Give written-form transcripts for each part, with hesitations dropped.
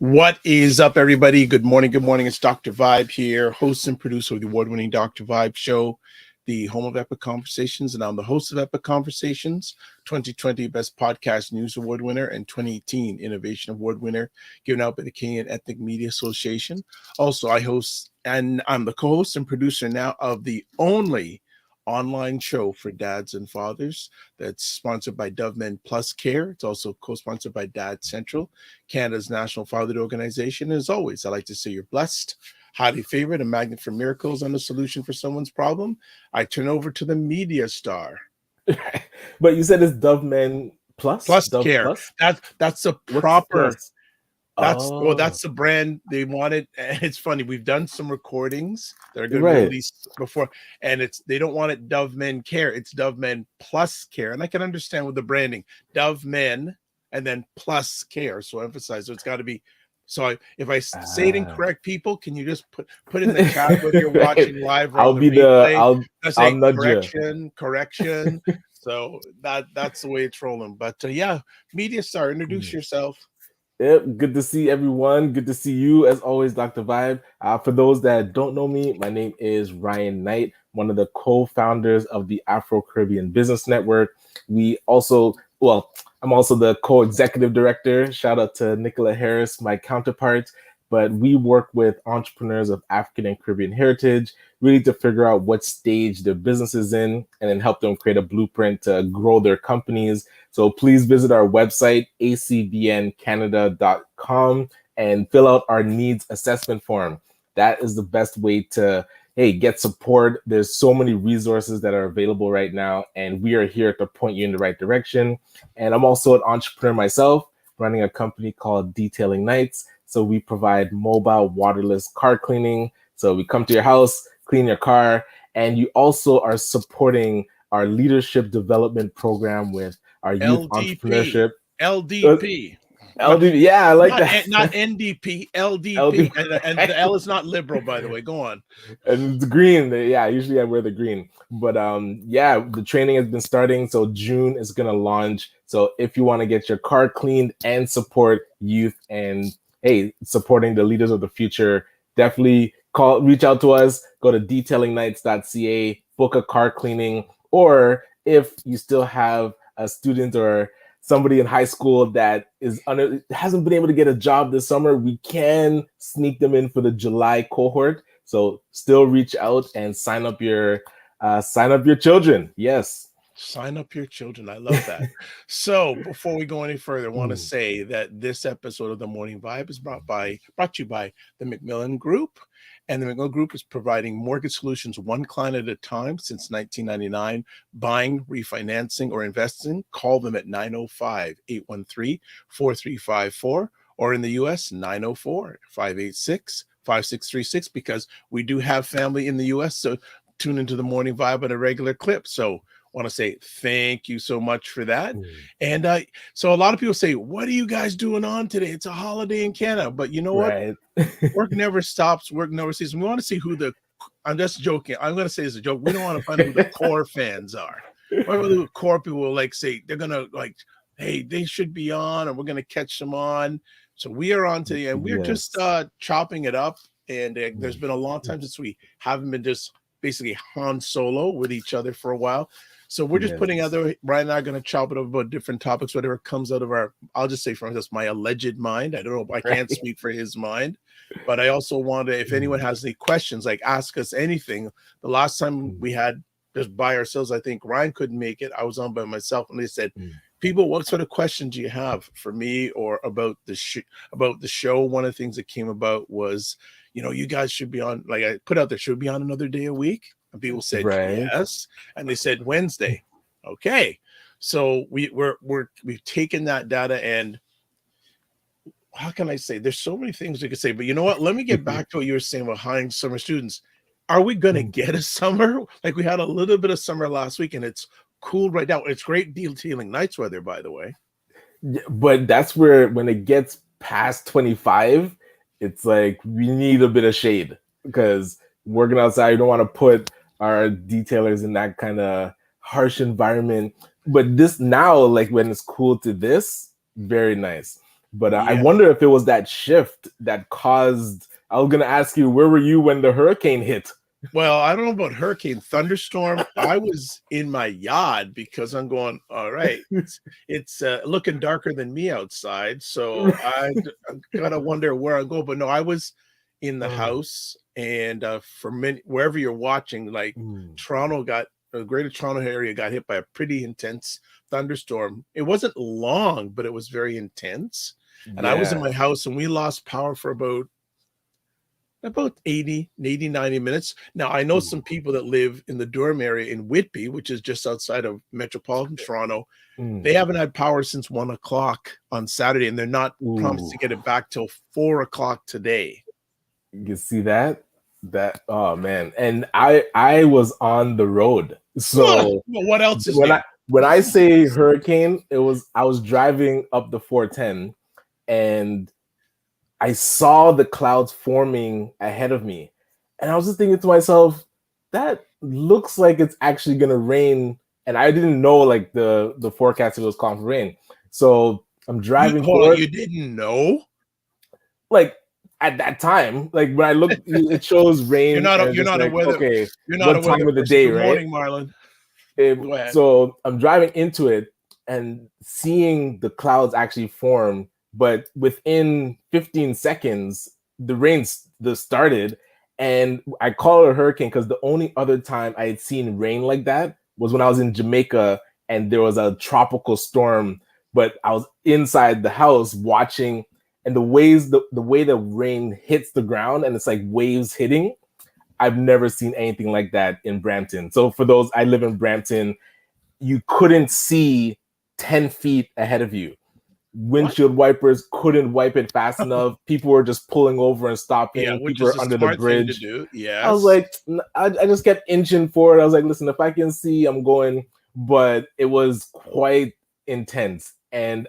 What is up, everybody? Good morning. Good morning. It's Dr. Vibe here, host and producer of the award-winning Dr. Vibe show, the home of Epic Conversations. And I'm the host of Epic Conversations, 2020 Best Podcast News Award winner and 2018 Innovation Award winner, given out by the Canadian Ethnic Media Association. Also, I host and I'm the co-host and producer now of the only online show for dads and fathers that's sponsored by Dove Men Plus Care. It's also co-sponsored by Dad Central, Canada's national fatherhood organization. And as always, I like to say you're blessed, highly favored, a magnet for miracles, and a solution for someone's problem. I turn over to the media star. But you said it's Dove Men Plus? Dove Care. Plus? That's a What's proper... Plus? That's the brand they wanted. And it's funny, we've done some recordings that are going to be released before, and they don't want it Dove Men Care, it's Dove Men Plus Care. And I can understand with the branding, Dove Men and then Plus Care. So emphasize, so it's got to be. So if I say it incorrect, people, can you just put in the chat whether you're watching live or I'll on the be replay? I'll nudge correction. So that's the way it's rolling. But yeah, media star, introduce yourself. Yep, good to see everyone. Good to see you, as always, Dr. Vibe. For those that don't know me, my name is Ryan Knight, one of the co-founders of the Afro-Caribbean Business Network. I'm also the co-executive director. Shout out to Nicola Harris, my counterpart. But we work with entrepreneurs of African and Caribbean heritage, really to figure out what stage their business is in, and then help them create a blueprint to grow their companies. So please visit our website, acbncanada.com, and fill out our needs assessment form. That is the best way to, get support. There's so many resources that are available right now, and we are here to point you in the right direction. And I'm also an entrepreneur myself, running a company called Detailing Nights. So we provide mobile waterless car cleaning. So we come to your house, clean your car, and you also are supporting our leadership development program with our youth entrepreneurship. LDP. LDP, yeah, I like that. Not NDP, LDP. And the L is not liberal, by the way. Go on. And it's green. Yeah, usually I wear the green. But the training has been starting. So June is going to launch. So if you want to get your car cleaned and support youth and supporting the leaders of the future, definitely reach out to us. Go to detailingnights.ca, book a car cleaning, or if you still have a student or somebody in high school that hasn't been able to get a job this summer, we can sneak them in for the July cohort. So still reach out and sign up your children. Yes. Sign up your children. I love that. So before we go any further, I want to say that this episode of The Morning Vibe is brought to you by the McMillan Group. And the McMillan Group is providing mortgage solutions one client at a time since 1999. Buying, refinancing, or investing, call them at 905-813-4354, or in the U.S., 904-586-5636, because we do have family in the U.S., so tune into The Morning Vibe at a regular clip. So want to say thank you so much for that. And so a lot of people say, what are you guys doing on today? It's a holiday in Canada. But you know what? Work never stops. Work never ceases. We want to see I'm just joking. I'm going to say it's a joke. We don't want to find out who the core fans are. The core people will say, they're going to hey, they should be on, and we're going to catch them on. So we are on today, and we're just chopping it up. And there's been a long time since we haven't been just basically Han Solo with each other for a while. So we're just putting Ryan and I are going to chop it up about different topics, whatever comes out of I'll just say for instance, my alleged mind. I don't know, I can't speak for his mind, but I also want to, if anyone has any questions, ask us anything. The last time we had just by ourselves, I think Ryan couldn't make it. I was on by myself, and they said, people, what sort of questions do you have for me or about the show? One of the things that came about was, you guys should be on, I put out there, should be on another day a week. And people said yes, and they said Wednesday. Okay, so we've taken that data, and how can I say? There's so many things we could say, but you know what? Let me get back to what you were saying about hiring summer students. Are we going to get a summer? We had a little bit of summer last week, and it's cool right now. It's great Detailing Nights weather, by the way. Yeah, but that's where when it gets past 25, it's we need a bit of shade, because working outside, you don't want to put our detailers in that kind of harsh environment. But this now, when it's cool to this, very nice. But I Yeah. wonder if it was that shift that caused. I was gonna ask you, where were you when the hurricane hit? Well, I don't know about hurricane, thunderstorm. I was in my yard because I'm going, all right, it's looking darker than me outside. So I gotta wonder where I go. But no, I was in the Oh. house, and for many, wherever you're watching, like Mm. Toronto got the greater Toronto area got hit by a pretty intense thunderstorm. It wasn't long, but it was very intense. And I was in Yeah. my house, and we lost power for about 80, 90 minutes. Now, I know some people that live in the Durham area in Whitby, which is just outside of metropolitan Toronto. They Mm. haven't had power since 1 o'clock on Saturday, and they're not promised Ooh. to get it back till 4 o'clock today. You see that? Oh man. And I was on the road. So Well, what else is when new? I say hurricane, I was driving up the 410 and I saw the clouds forming ahead of me. And I was just thinking to myself, that looks like it's actually gonna rain. And I didn't know like the forecast was calling for rain. So I'm driving Hold on, towards, you didn't know? like, at that time, like when I look, it shows rain and it's You're just not a like, weather okay, you're not a what weather time of the person. day, Good right? morning, Marlon. Go ahead. So I'm driving into it and seeing the clouds actually form, but within 15 seconds, the started, and I call it a hurricane because the only other time I had seen rain like that was when I was in Jamaica and there was a tropical storm, but I was inside the house watching, and the way the rain hits the ground and it's like waves hitting. I've never seen anything like that in Brampton. So for those, I live in Brampton, you couldn't see 10 feet ahead of you. What? Windshield wipers couldn't wipe it fast enough. People were just pulling over and Yeah, stopping. which People is were a under the smart thing to bridge. do. I was Yes. like, I just kept inching forward. I was like, listen, if I can see, I'm going. But it was quite intense. And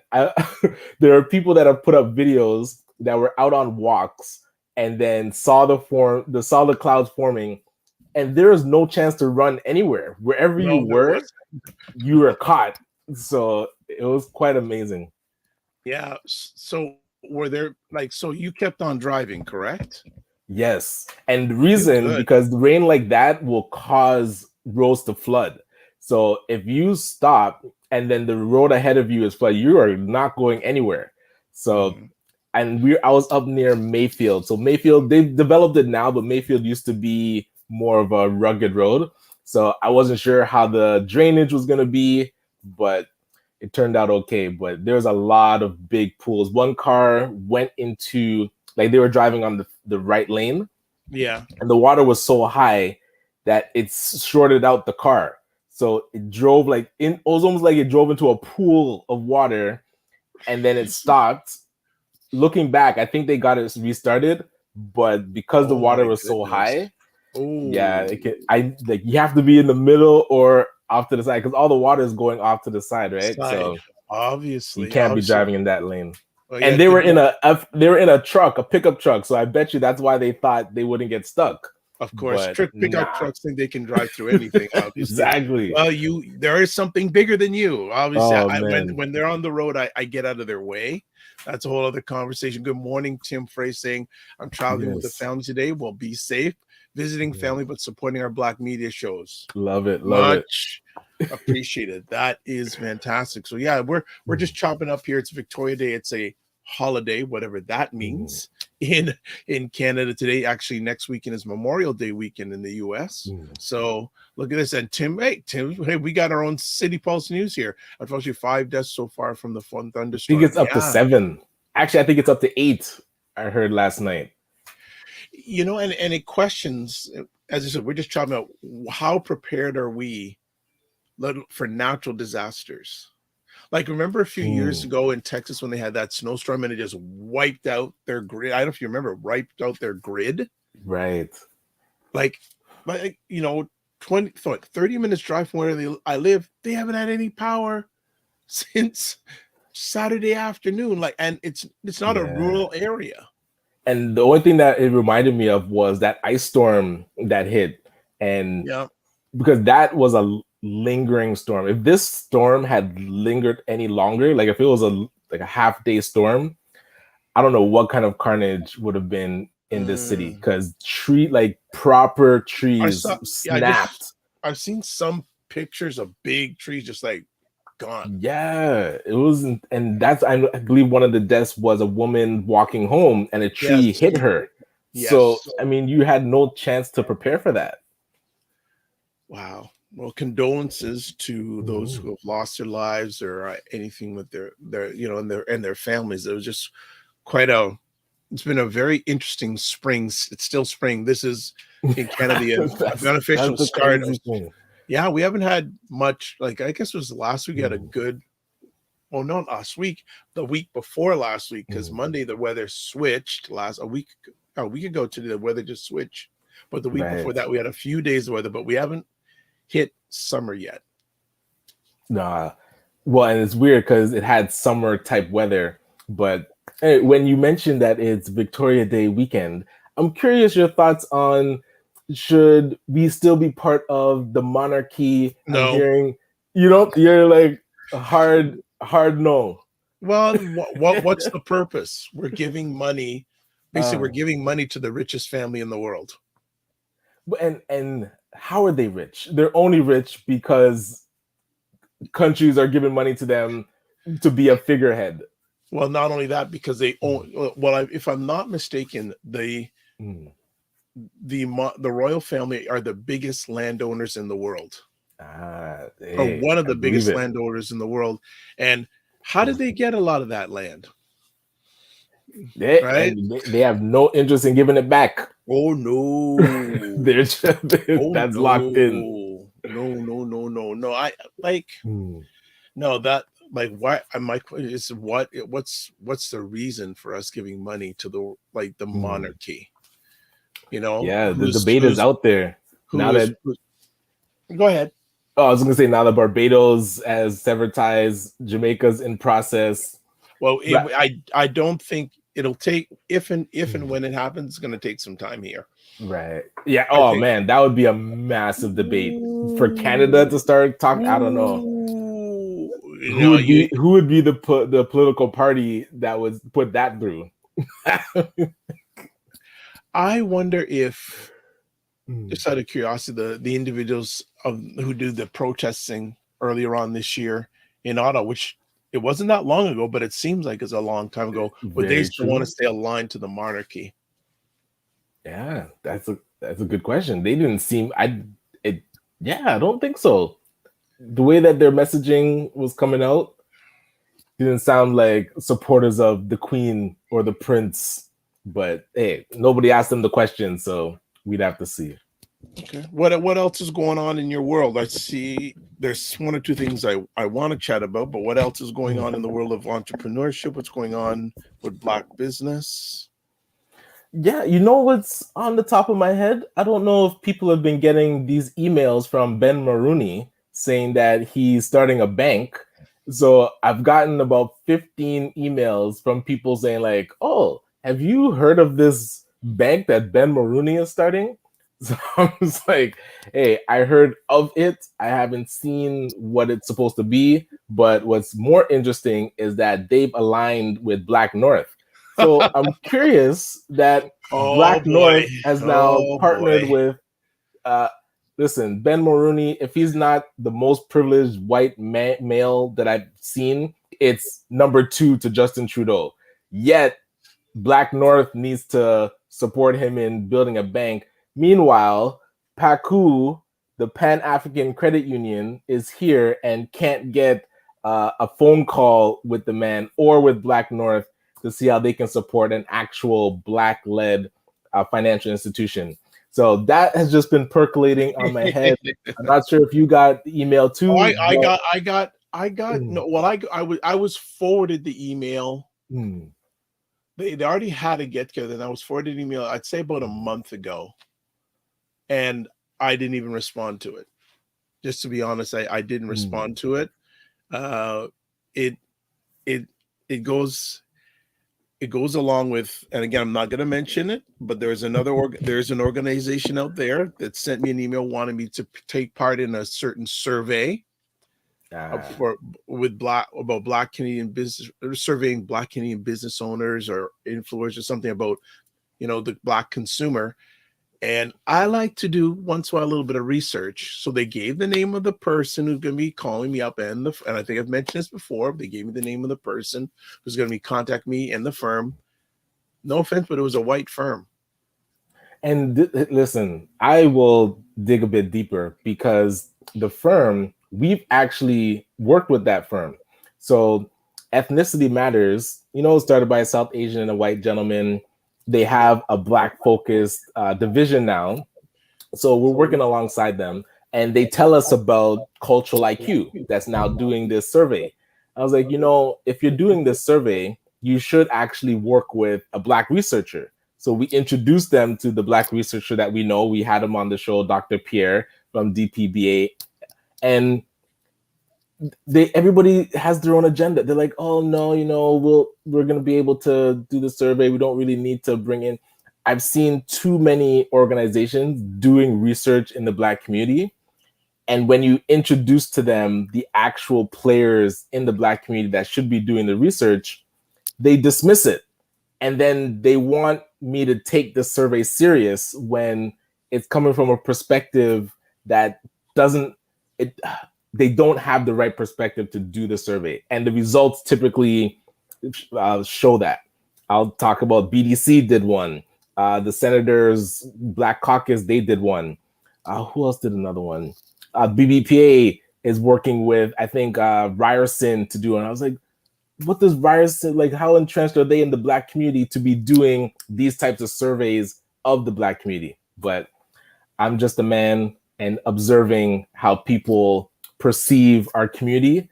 there are people that have put up videos that were out on walks and then saw the clouds forming, and there is no chance to run anywhere. Wherever you No, there were, was. you were caught. So it was quite amazing. Yeah. So were there like so you kept on driving, correct? Yes. And the You reason, good. because rain like that will cause roads to flood. So if you stop and then the road ahead of you is flooded, you are not going anywhere. So, Mhm. and I was up near Mayfield. So Mayfield, they've developed it now, but Mayfield used to be more of a rugged road. So I wasn't sure how the drainage was going to be, but it turned out okay. But there's a lot of big pools. One car went into, like, they were driving on the right lane, Yeah. and the water was so high that it shorted out the car. So it drove it was almost like it drove into a pool of water, and then it stopped. Looking back, I think they got it restarted, but because the Oh water my was so goodness. high, yeah, Oh, I like, you have to be in the middle or off to the side because all the water is going off to the side, right? side. So you Obviously, can't be obviously. driving in that lane. Well, yeah, And they good were in luck. a truck, a pickup truck. So I bet you that's why they thought they wouldn't get stuck. Of course, But pickup nah, trucks think they can drive through anything, obviously. exactly. Well, there is something bigger than you. Obviously, Oh man, when they're on the road, I get out of their way. That's a whole other conversation. Good morning, Tim Frey saying, I'm traveling with the yes, family today. Well, be safe, visiting yeah. family, but supporting our Black media shows. Love it, love it. Much appreciated. That is fantastic. So yeah, we're just chopping up here. It's Victoria Day. It's a holiday, whatever that Mm, means in Canada today. Actually, next weekend is Memorial Day weekend in the US. mm. So look at this. And Tim, hey, we got our own City Pulse news here. Unfortunately, 5 deaths so far from the fun I think thunderstorm. it's up to Yeah. 7. Actually, I think it's up to 8. I heard last night. And it questions, as I said, we're just talking about how prepared are we for natural disasters. Like, remember a few years Mm, ago in Texas when they had that snowstorm and it just wiped out their grid? I don't know if you remember, wiped out their grid. right. Like 30 minutes drive from where I live, they haven't had any power since Saturday afternoon. Like, and it's not a Yeah. rural area. And the only thing that it reminded me of was that ice storm that hit. And Yeah. because that was a lingering storm. If this storm had lingered any longer, like if it was a half day storm, I don't know what kind of carnage would have been in this city, Mm. because proper I trees saw, yeah, snapped. I've seen some pictures of big trees just like gone. Yeah, it wasn't, and that's I believe one of the deaths was a woman walking home and a tree Yes, hit her. So yes. I mean, you had no chance to prepare for that. Wow. Well, condolences to those Mhm. who have lost their lives or anything with their and their families. It was just quite a. It's been a very interesting spring. It's still spring. This is in Canada an That's unofficial the start of. crazy thing. Yeah, we haven't had much. Like I guess it was last week. We had a Mm, good. Well, not last week. The week before last week, because mm. Monday the weather switched. A week ago today, the weather just switched. But the week before Right. that, we had a few days of weather, but we haven't hit summer yet. Nah. Well, and it's weird because it had summer type weather. But when you mentioned that it's Victoria Day weekend, I'm curious your thoughts on, should we still be part of the monarchy? I'm No. hearing you're like hard no. Well, what's the purpose? We're giving money. Basically, we're uh, giving money to the richest family in the world. and how are they rich? They're only rich because countries are giving money to them to be a figurehead. Well, not only that, because they Mm, own. Well, if I'm not mistaken, mm. the royal family are the biggest landowners in the world, or Hey, one of I the believe biggest it. landowners in the world. And how did they get a lot of that land? Right? They have no interest in giving it back. Oh They're no! just, Oh that's locked in. no! No! No! No! No! No! I like. Hmm. No, that like why my question is what's the reason for us giving money to the Hmm. monarchy? You know, Yeah, the debate is out there now that. who's go ahead. Oh, I was gonna say, now that Barbados has severed ties, Jamaica's in process. Well, But I don't think it'll take if and hmm, when it happens, it's gonna take some time here. right, yeah. I Oh think man, that would be a massive debate for Canada ooh, to start talk. I don't know ooh, you know, who would be the political party that would put that through. I wonder if, Hmm. just out of curiosity, the individuals who do the protesting earlier on this year in Ottawa, which it wasn't that long ago, but it seems like it's a long time ago, would they Very still want to true. stay aligned to the monarchy? Yeah, that's a good question. They didn't seem I it yeah, I don't think so. The way that their messaging was coming out didn't sound like supporters of the queen or the prince. But hey, nobody asked them the question, so we'd have to see. Okay. What else is going on in your world? I see there's one or two things I want to chat about, but what else is going on in the world of entrepreneurship? What's going on with Black business? Yeah, you know what's on the top of my head? I don't know if people have been getting these emails from Ben Maroney saying that he's starting a bank. So I've gotten about 15 emails from people saying, like, oh, have you heard of this bank that Ben Maroney is starting? So I was like, hey, I heard of it. I haven't seen what it's supposed to be. But what's more interesting is that they've aligned with Black North. So I'm curious that Oh Black boy. North has now Oh partnered boy. with. Uh, Listen, Ben Maroney. If he's not the most privileged white male that I've seen, it's number two to Justin Trudeau. Yet Black North needs to support him in building a bank. Meanwhile, PACU, the Pan African Credit Union, is here and can't get a phone call with the man or with Black North to see how they can support an actual Black led financial institution. So that has just been percolating on my head. I'm not sure if you got the email Oh, too, but I got mm, no. Well, I was forwarded the email. mm, They already had a get together, and I was forwarded an email. I'd say about a month ago, and I didn't even respond to it. Just to be honest, I didn't mm, respond to it. Uh, it it it goes it goes along with, and again, I'm not going to mention it, but there's an organization out there that sent me an email wanting me to take part in a certain survey, Ah. for with black about black Canadian business, surveying black Canadian business owners or influencers, something about the black consumer. And I like to do once in a while a little bit of research. So they gave the name of the person who's going to be calling me up, and I think I've mentioned this before. They gave me the name of the person who's going to be contact me and the firm. No offense, but it was a white firm. And listen, I will dig a bit deeper because the firm, we've actually worked with that firm. So Ethnicity Matters, started by a South Asian and a white gentleman. They have a black focused division now. So we're working alongside them, and they tell us about cultural IQ that's now doing this survey. I was like, if you're doing this survey, you should actually work with a black researcher. So we introduced them to the black researcher that we know. We had him on the show, Dr. Pierre from DPBA, and everybody has their own agenda. They're like, oh no, we're gonna be able to do the survey. We don't really need to bring in. I've seen too many organizations doing research in the black community. And when you introduce to them the actual players in the black community that should be doing the research, they dismiss it. And then they want me to take the survey serious when it's coming from a perspective that they don't have the right perspective to do the survey. And the results typically show that. I'll talk about BDC did one. The Senators Black Caucus, they did one. Who else did another one? BBPA is working with, I think, Ryerson to do it. And I was like, what does Ryerson, like, how entrenched are they in the black community to be doing these types of surveys of the black community? But I'm just a man and observing how people perceive our community.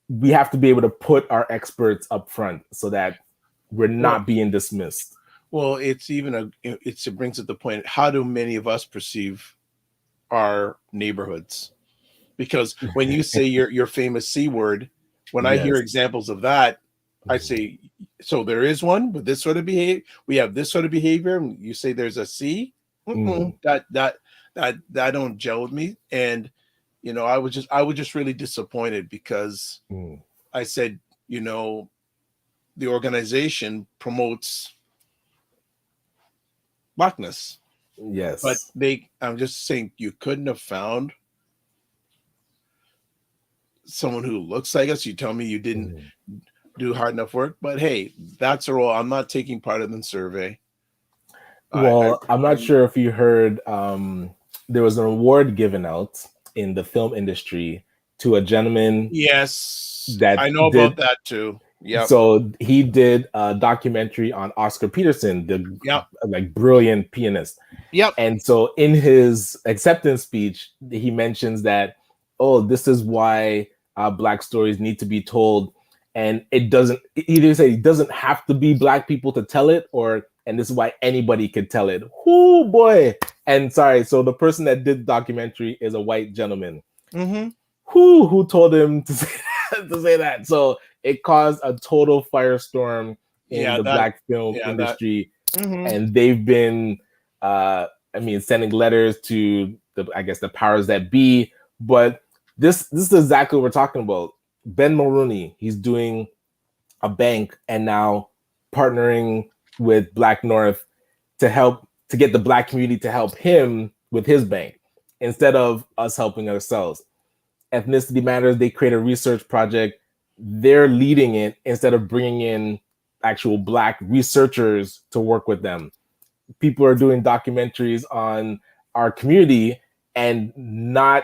We have to be able to put our experts up front so that we're not being dismissed. Well, it brings up the point. How do many of us perceive our neighborhoods? Because when you say your famous C word, when I hear examples of that, I say, so there is one with this sort of behavior. We have this sort of behavior. And you say there's a C. That don't gel with me. And I was just really disappointed because I said, the organization promotes blackness. Yes. But I'm just saying, you couldn't have found someone who looks like us. You tell me you didn't do hard enough work, but hey, that's a role. I'm not taking part in the survey. Well, I'm not sure if you heard, there was an award given out in the film industry to a gentleman. Yes, that I know about that too. Yeah. So he did a documentary on Oscar Peterson, the brilliant pianist. Yep. And so in his acceptance speech, he mentions that, this is why black stories need to be told. And it doesn't have to be black people to tell it, and this is why anybody could tell it. Oh boy. And sorry, so the person that did the documentary is a white gentleman. Who told him to say that? So it caused a total firestorm in the black film industry. And they've been sending letters to the powers that be. But this is exactly what we're talking about. Ben Mulrooney, he's doing a bank and now partnering with Black North to get the black community to help him with his bank instead of us helping ourselves. Ethnicity Matters, they create a research project. They're leading it instead of bringing in actual black researchers to work with them. People are doing documentaries on our community and not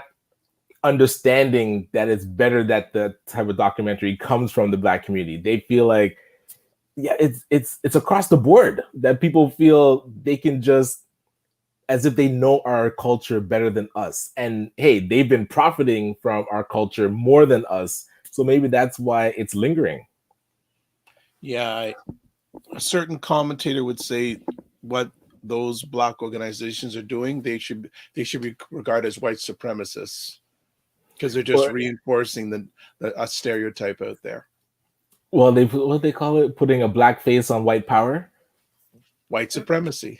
understanding that it's better that the type of documentary comes from the black community. They feel like, it's across the board that people feel they can just, as if they know our culture better than us. And hey, they've been profiting from our culture more than us. So maybe that's why it's lingering. Yeah. A certain commentator would say what those black organizations are doing, they should be regarded as white supremacists because they're just reinforcing a stereotype out there. Well, what they call it, putting a black face on white power. White supremacy.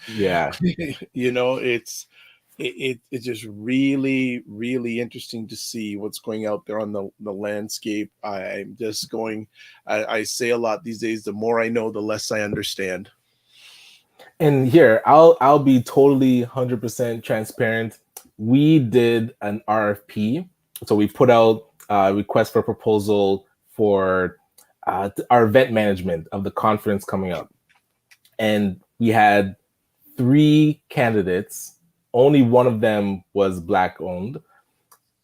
Yeah. It's It's just really, really interesting to see what's going out there on the landscape. I'm just going, I say a lot these days, the more I know, the less I understand. And here, I'll be totally 100% transparent. We did an RFP, so we put out a request for proposal for our event management of the conference coming up, and we had 3 candidates. Only one of them was Black owned,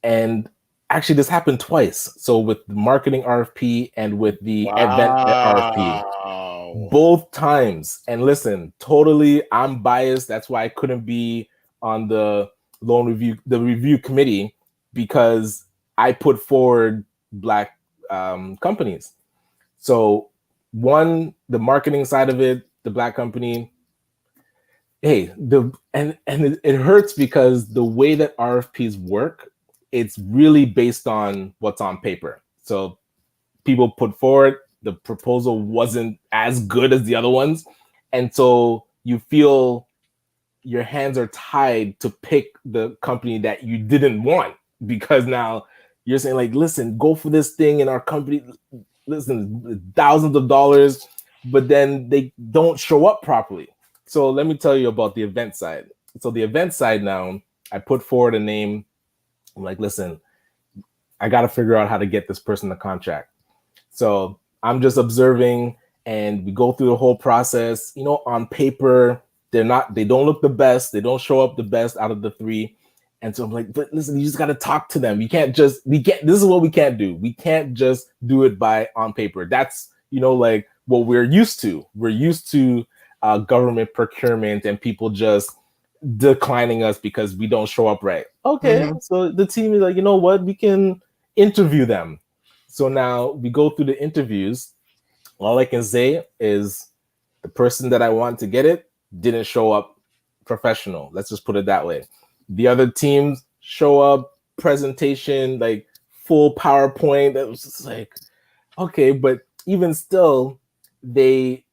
and actually this happened twice. So with the marketing RFP and with the event RFP, Wow. both times. And listen, totally, I'm biased. That's why I couldn't be on the the review committee, because I put forward Black companies. So one, the marketing side of it, the Black company. Hey, it hurts because the way that RFPs work, it's really based on what's on paper. So people put forward, the proposal wasn't as good as the other ones, and so you feel your hands are tied to pick the company that you didn't want, because now you're saying like, listen, go for this thing in our company, listen, thousands of dollars, but then they don't show up properly. So let me tell you about the event side. So the event side, now I put forward a name. I'm like, listen, I got to figure out how to get this person a contract. So I'm just observing, and we go through the whole process. You know, on paper, they don't look the best. They don't show up the best out of the 3. And so I'm like, but listen, you just got to talk to them. This is what we can't do. We can't just do it by on paper. That's, like what we're used to. We're used to government procurement and people just declining us because we don't show up right. Okay. Mm-hmm. So the team is like, you know what? We can interview them. So now we go through the interviews. All I can say is the person that I want to get it didn't show up professional. Let's just put it that way. The other teams show up, presentation, like full PowerPoint. That was just like, okay, but even still, they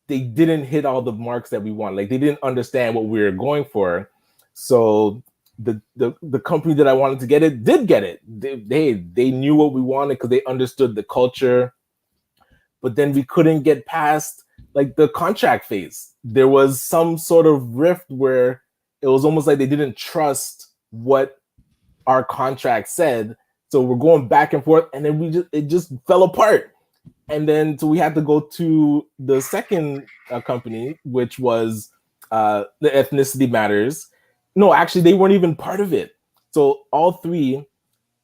didn't hit all the marks that we want. Like they didn't understand what we were going for. So the company that I wanted to get it did get it. They knew what we wanted because they understood the culture. But then we couldn't get past like the contract phase. There was some sort of rift where it was almost like they didn't trust what our contract said. So we're going back and forth, and then it just fell apart. And then so we had to go to the second company, which was the Ethnicity Matters. No, actually, they weren't even part of it. So all 3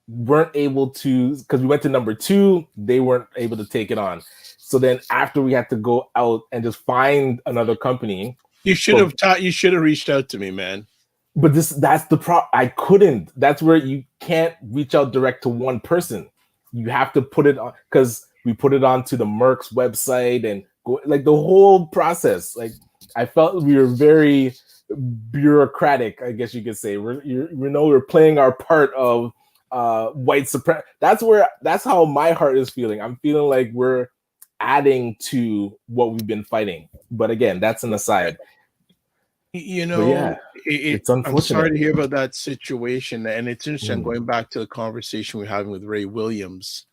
weren't able to, because we went to number 2, they weren't able to take it on. So then after we had to go out and just find another company. You should have reached out to me, man. But that's the problem. I couldn't. That's where you can't reach out direct to one person. You have to put it on, because we put it onto the Merck's website and go, like the whole process. Like I felt we were very bureaucratic, I guess you could say. We're playing our part of white supremacy. That's how my heart is feeling. I'm feeling like we're adding to what we've been fighting. But again, that's an aside. It's unfortunate. I'm sorry to hear about that situation, and it's interesting. Going back to the conversation we're having with Ray Williams,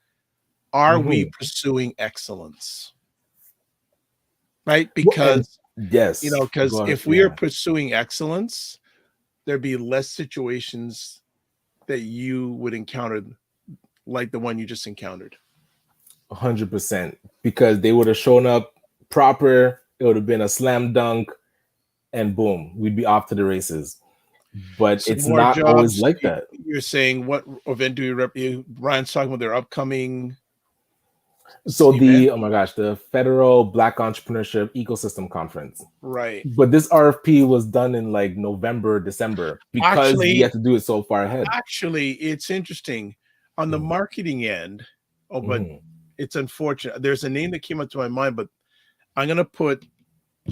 are we pursuing excellence? Right? Because yes, because if we are pursuing excellence, there'd be less situations that you would encounter like the one you just encountered. 100%, because they would have shown up proper. It would have been a slam dunk, and boom, we'd be off to the races. But it's not always like that. You're saying, what event do we represent? Ryan's talking about their upcoming. So the Federal Black Entrepreneurship Ecosystem Conference. Right. But this RFP was done in like November, December, because we had to do it so far ahead. Actually, it's interesting on the marketing end. But it's unfortunate. There's a name that came up to my mind, but I'm gonna put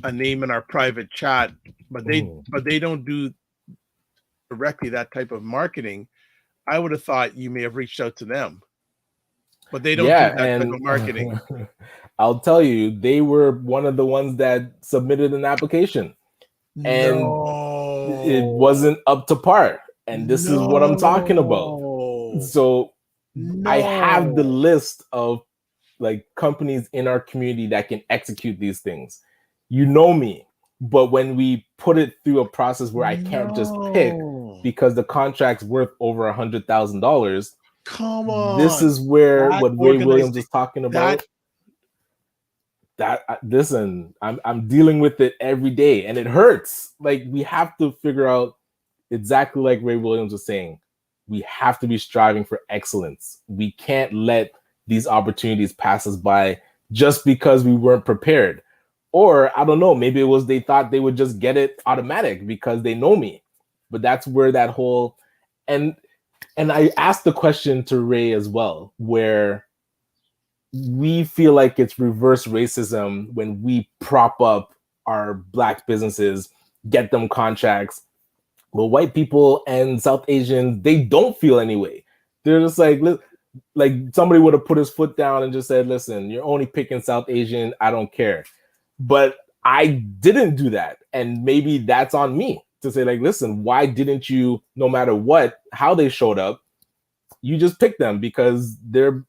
a name in our private chat. But they don't do directly that type of marketing. I would have thought you may have reached out to them, but they don't do that type of marketing. I'll tell you, they were one of the ones that submitted an application. And It No. wasn't up to par. And this is what I'm talking about. No. So I have the No. list of like companies in our community that can execute these things. You know me, but when we put it through a process where I can't just pick No. because the contract's worth over $100,000, Come this on. is where That what Ray Williams organization, is talking that about. That listen, I'm dealing with it every day, and it hurts. Like we have to figure out exactly like Ray Williams was saying. We have to be striving for excellence. We can't let these opportunities pass us by just because we weren't prepared. Or I don't know, maybe it was they thought they would just get it automatic because they know me. But that's where that whole and I asked the question to Ray as well, where we feel like it's reverse racism when we prop up our Black businesses, get them contracts. But white people and South Asians, they don't feel anyway. They're just like somebody would have put his foot down and just said, listen, you're only picking South Asian. I don't care. But I didn't do that. And maybe that's on me to say, like, listen, why didn't you, no matter what, how they showed up, you just pick them because they're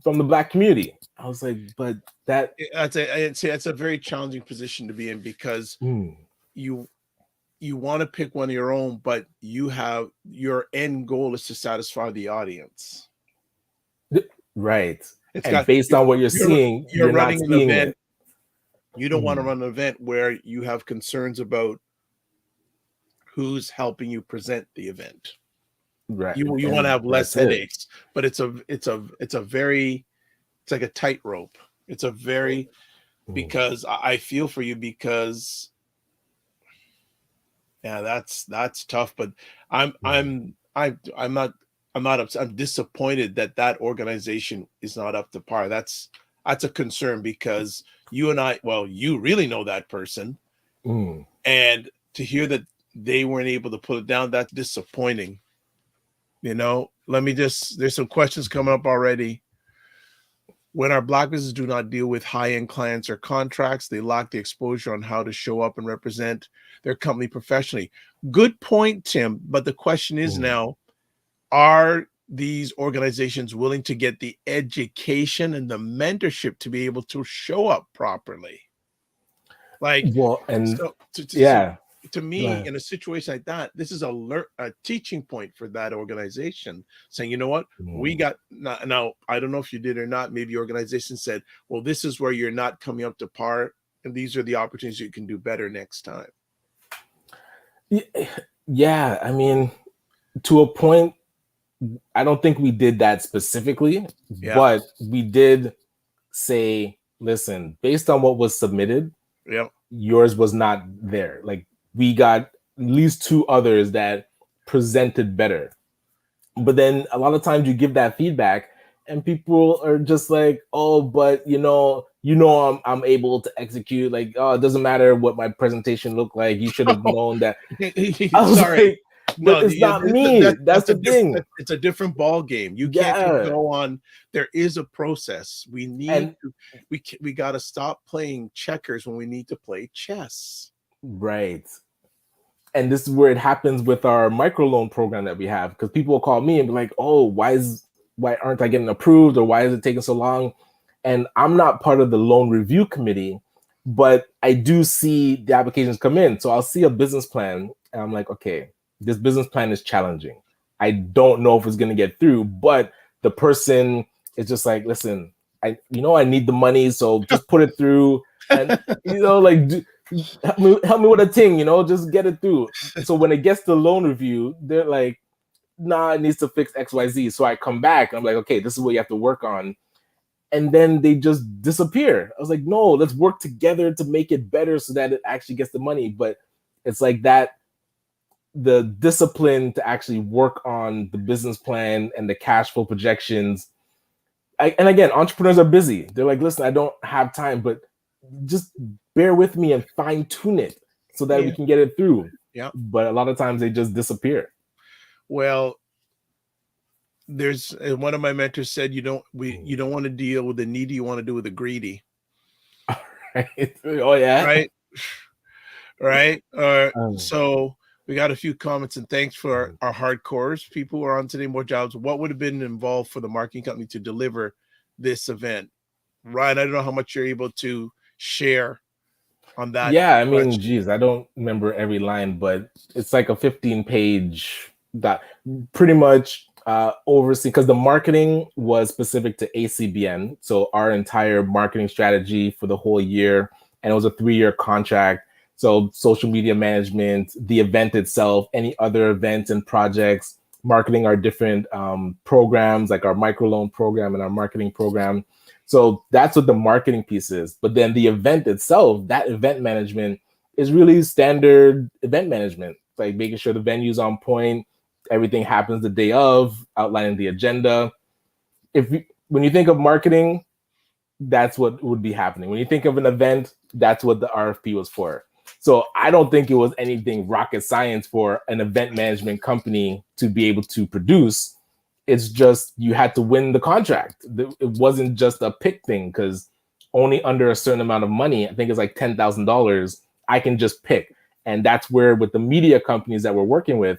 from the Black community. I was like, but that I'd say that's a very challenging position to be in because you want to pick one of your own, but you have your end goal is to satisfy the audience. Right. It's and got based on what you're seeing, you're not running an seeing event. it. You don't want to run an event where you have concerns about who's helping you present the event. Right. You want to have less headaches, but it's like a tightrope. It's a very because I feel for you because yeah, that's tough. But I'm not upset. I'm disappointed that organization is not up to par. That's a concern because you and I, well, you really know that person, and to hear that they weren't able to put it down, that's disappointing. You know, there's some questions coming up already. When our Black businesses do not deal with high-end clients or contracts, they lack the exposure on how to show up and represent their company professionally. Good point, Tim. But the question is now, are these organizations willing to get the education and the mentorship to be able to show up properly? Like, well, and so, yeah. To me, in a situation like that, this is a teaching point for that organization saying, you know what, we got now, I don't know if you did or not. Maybe your organization said, well, this is where you're not coming up to par. And these are the opportunities you can do better next time. Yeah. I mean, to a point, I don't think we did that specifically, but we did say, listen, based on what was submitted, yours was not there. Like, we got at least two others that presented better. But then a lot of times you give that feedback and people are just like, oh, but I'm able to execute. Like, oh, it doesn't matter what my presentation looked like. You should have known that. I was like, but it's not me. That's the thing. It's a different ball game. You can't just go on. There is a process. We need we got to stop playing checkers when we need to play chess. Right. And this is where it happens with our microloan program that we have, because people will call me and be like, oh, why aren't I getting approved, or why is it taking so long? And I'm not part of the loan review committee, but I do see the applications come in. So I'll see a business plan and I'm like, okay, this business plan is challenging. I don't know if it's going to get through, but the person is just like, listen, I need the money, so just put it through. And, help me with a thing, just get it through. So when it gets to loan review, they're like, nah, it needs to fix XYZ. So I come back and I'm like, okay, this is what you have to work on. And then they just disappear. I was like, no, let's work together to make it better so that it actually gets the money. But it's like that, the discipline to actually work on the business plan and the cash flow projections. And again, entrepreneurs are busy. They're like, listen, I don't have time, but just bear with me and fine tune it so that we can get it through. Yeah. But a lot of times they just disappear. Well, there's one of my mentors said, you don't want to deal with the needy, you want to do with the greedy. Right. Oh yeah. Right. So We got a few comments, and thanks for our hardcores. People who are on today, more jobs. What would have been involved for the marketing company to deliver this event? Ryan, I don't know how much you're able to share on that. Yeah, I mean, question. geez, I don't remember every line, but it's like a 15-page that pretty much oversee, because the marketing was specific to ACBN. So our entire marketing strategy for the whole year, and it was a 3-year contract. So social media management, the event itself, any other events and projects, marketing our different programs, like our microloan program and our marketing program. So that's what the marketing piece is. But then the event itself, that event management is really standard event management, like making sure the venue's on point, everything happens the day of, outlining the agenda. When you think of marketing, that's what would be happening. When you think of an event, that's what the RFP was for. So I don't think it was anything rocket science for an event management company to be able to produce. It's just you had to win the contract. It wasn't just a pick thing, because only under a certain amount of money, I think it's like $10,000, I can just pick. And that's where, with the media companies that we're working with,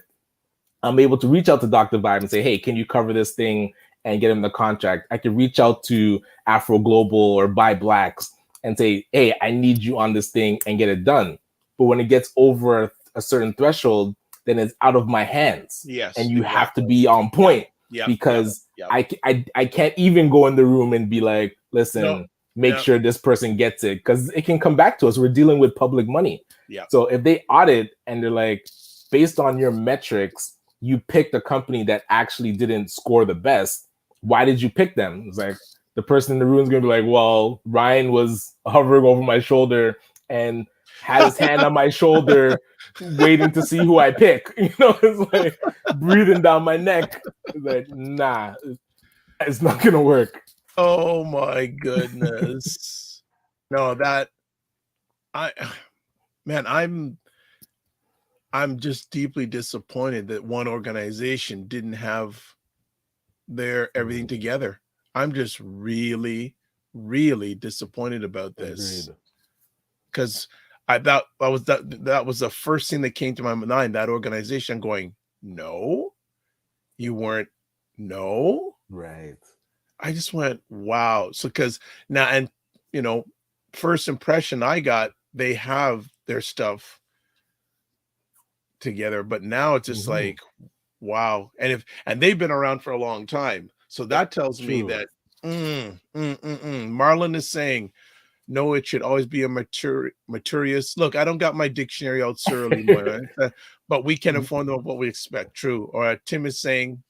I'm able to reach out to Dr. Vibe and say, hey, can you cover this thing and get him the contract? I can reach out to Afro Global or Buy Blacks and say, hey, I need you on this thing, and get it done. But when it gets over a certain threshold, then it's out of my hands. Yes, and you have to be on point. Because I can't even go in the room and be like, listen, make sure this person gets it, because it can come back to us. We're dealing with public money. So if they audit and they're like, based on your metrics, you picked a company that actually didn't score the best, why did you pick them? It's like, the person in the room is going to be like, well, Ryan was hovering over my shoulder and had his hand on my shoulder, waiting to see who I pick. You know, it's like breathing down my neck. It's like, nah, it's not going to work. Oh my goodness. No, I'm just deeply disappointed that one organization didn't have their everything together. I'm just really, really disappointed about this. Because I thought that was the first thing that came to my mind, that organization, going, no, you weren't. No. Right. I just went, wow. So, because now, and first impression I got, they have their stuff together, but now it's just like, wow. And they've been around for a long time. So that tells me that Marlon is saying, no, it should always be a maturious. Look, I don't got my dictionary out so early, but we can inform them of what we expect. True. Or Tim is saying,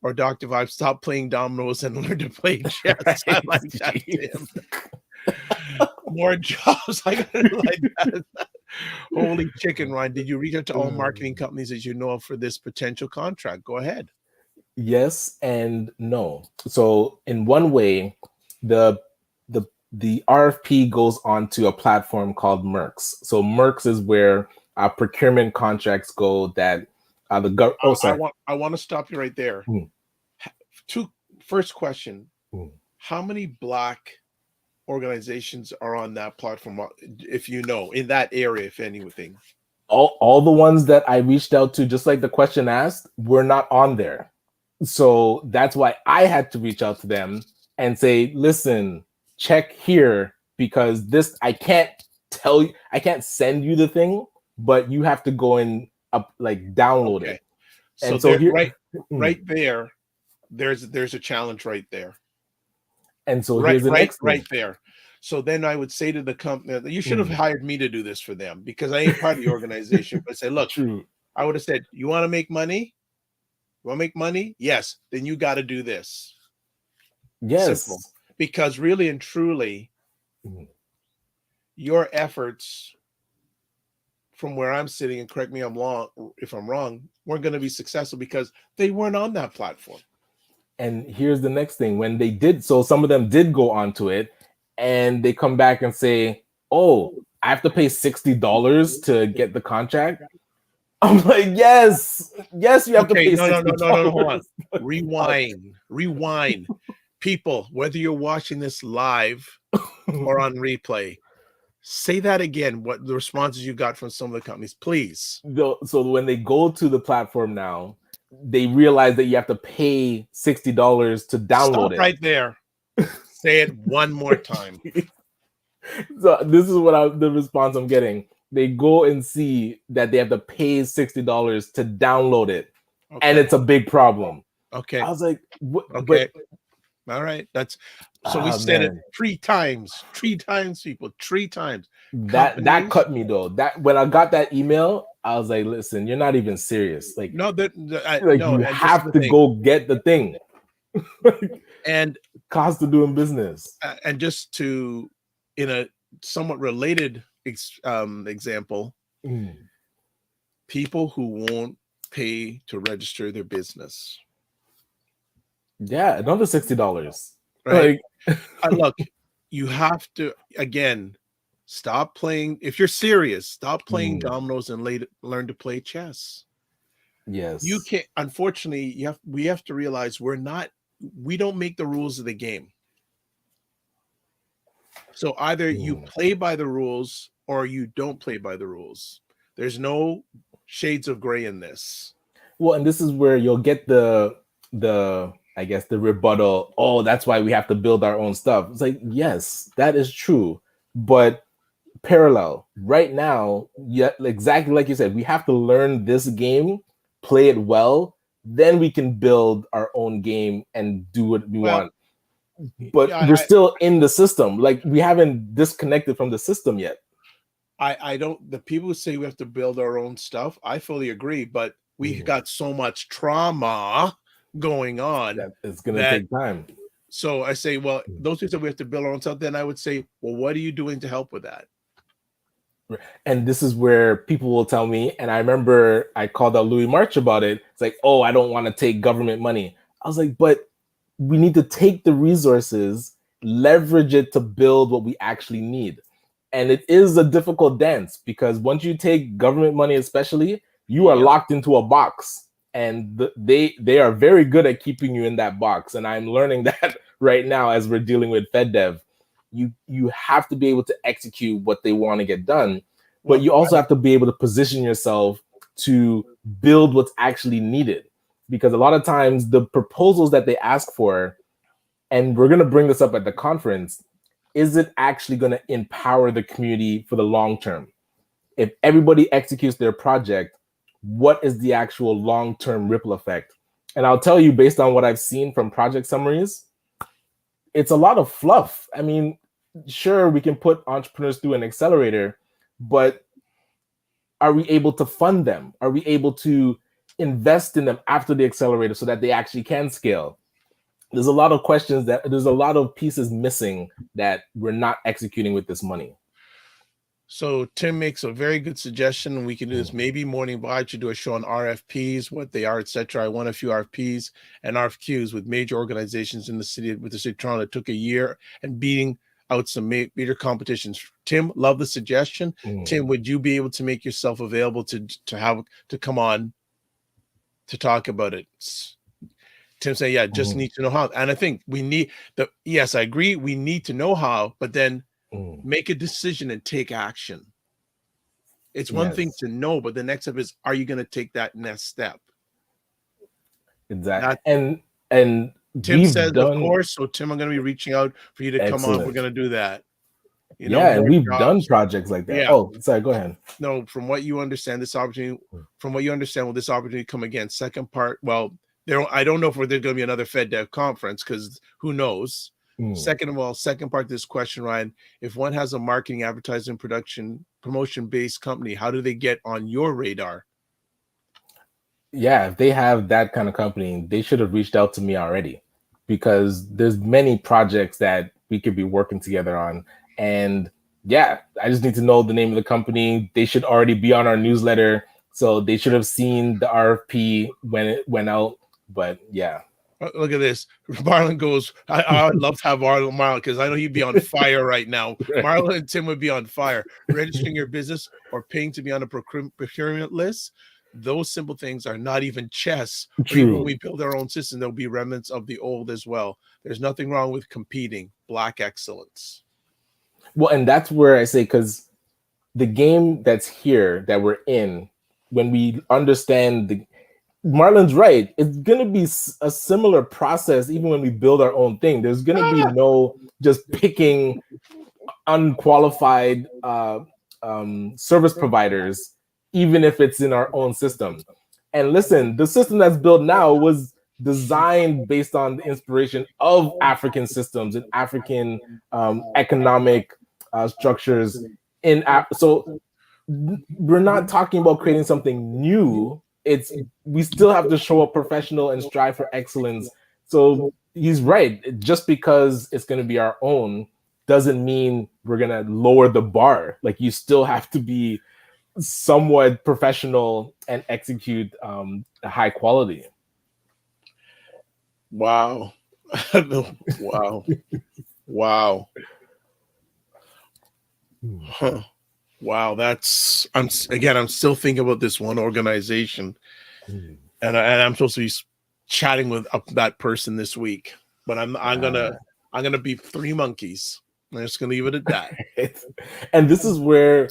or Dr. Vibe, stop playing dominoes and learn to play chess. I like that, Tim. More jobs. I got it like that. Holy chicken, Ryan. Did you reach out to all marketing companies that you know of for this potential contract? Go ahead. Yes and no. So in one way, the RFP goes onto a platform called Merx. So Merx is where procurement contracts go that I want to stop you right there. First question. How many Black organizations are on that platform, if you know, in that area, if anything? All the ones that I reached out to, just like the question asked, were not on there. So that's why I had to reach out to them and say, listen, check here, because this, I can't tell you, I can't send you the thing, but you have to go and download it. And so here, right there, there's a challenge right there. And so here's the next thing. Right there. So then I would say to the company, you should have hired me to do this for them, because I ain't part of the organization. But say, look, I would have said, you want to make money? You want to make money? Yes. Then you got to do this. Yes. Simple. Because really and truly, your efforts, from where I'm sitting, and correct me if I'm wrong, weren't going to be successful because they weren't on that platform. And here's the next thing. When they did, so some of them did go onto it, and they come back and say, oh, I have to pay $60 to get the contract. I'm like, yes, you have to pay $60. No, hold on. Rewind. People, whether you're watching this live or on replay, Say that again. What the responses you got from some of the companies, please. So when they go to the platform now, they realize that you have to pay $60 to download Stop it. right there. Say it one more time. So this is what the response I'm getting. They go and see that they have to pay $60 to download it, and it's a big problem. Okay. I was like, what? Okay. All right. That's so we said it man. 3 times. 3 times, people. 3 times. That cut me though. That when I got that email, I was like, listen, you're not even serious. Like, no, like no, you and have to go get the thing. And cost of doing business. And just to, in a somewhat related example, people who won't pay to register their business. Yeah, another $60. Right. Look, you have to, again, stop playing. If you're serious, stop playing dominoes and learn to play chess. Yes. You can't, unfortunately, we have to realize we don't make the rules of the game. So either you play by the rules or you don't play by the rules. There's no shades of gray in this. Well, and this is where you'll get the I guess the rebuttal. Oh, that's why we have to build our own stuff. It's like, yes, that is true, but parallel right now, yeah, exactly like you said, we have to learn this game, play it well, then we can build our own game and do what we want. But we're still in the system. Like, we haven't disconnected from the system yet. I don't. The people who say we have to build our own stuff, I fully agree. But we got so much trauma going on that it's going to take time. So I say, well, those people that we have to build our own stuff. Then I would say, well, what are you doing to help with that? And this is where people will tell me, and I remember I called out Louis March about it. It's like, oh, I don't want to take government money. I was like, but we need to take the resources, leverage it to build what we actually need. And it is a difficult dance because once you take government money, especially, you are locked into a box, and they are very good at keeping you in that box. And I'm learning that right now as we're dealing with FedDev. You have to be able to execute what they want to get done, but you also have to be able to position yourself to build what's actually needed. Because a lot of times the proposals that they ask for, and we're going to bring this up at the conference, is it actually going to empower the community for the long term? If everybody executes their project, what is the actual long-term ripple effect? And I'll tell you, based on what I've seen from project summaries, it's a lot of fluff. I mean, sure, we can put entrepreneurs through an accelerator, but are we able to fund them? Are we able to invest in them after the accelerator so that they actually can scale? There's a lot of questions there's a lot of pieces missing that we're not executing with this money. So Tim makes a very good suggestion, and we can do this. Maybe Morning Vibe should do a show on RFPs, what they are, etc. I won a few RFPs and RFQs with major organizations in the city, with the city of Toronto. It took a year and beating out some major competitions. Tim, love the suggestion. Tim, would you be able to make yourself available to come on to talk about it? Tim saying, yeah, just need to know how. And I think we need yes, I agree. We need to know how, but then make a decision and take action. It's one thing to know, but the next step is, are you going to take that next step? Exactly. And Tim says, of course. So Tim, I'm going to be reaching out for you to come on. We're going to do that. And we've done projects like that. Yeah. Oh, sorry, go ahead. No, from what you understand, this opportunity, will this opportunity come again? Second part, well, I don't know if there's going to be another FedDev conference, because who knows? Second of all, second part of this question, Ryan, if one has a marketing, advertising, promotion-based company, how do they get on your radar? Yeah, if they have that kind of company, they should have reached out to me already, because there's many projects that we could be working together on. And yeah, I just need to know the name of the company. They should already be on our newsletter, so they should have seen the RFP when it went out. But yeah. Look at this. Marlon goes, I would love to have Marlon, because I know he'd be on fire right now. Marlon and Tim would be on fire. Registering your business or paying to be on a procurement list, those simple things are not even chess. Even when we build our own system, there'll be remnants of the old as well. There's nothing wrong with competing. Black excellence. Well, and that's where I say, because the game that's here that we're in, when we understand the Marlon's right. It's gonna be a similar process even when we build our own thing. There's gonna be no just picking unqualified service providers, even if it's in our own system. And listen, the system that's built now was designed based on the inspiration of African systems and African economic structures. So we're not talking about creating something new. It's we still have to show up professional and strive for excellence. So he's right. Just because it's going to be our own doesn't mean we're going to lower the bar. Like you still have to be somewhat professional and execute high quality. Wow. Wow. Wow. Huh. Wow, I'm still thinking about this one organization, and I'm supposed to be chatting with that person this week. But I'm gonna be three monkeys. I'm just gonna leave it at that. And this is where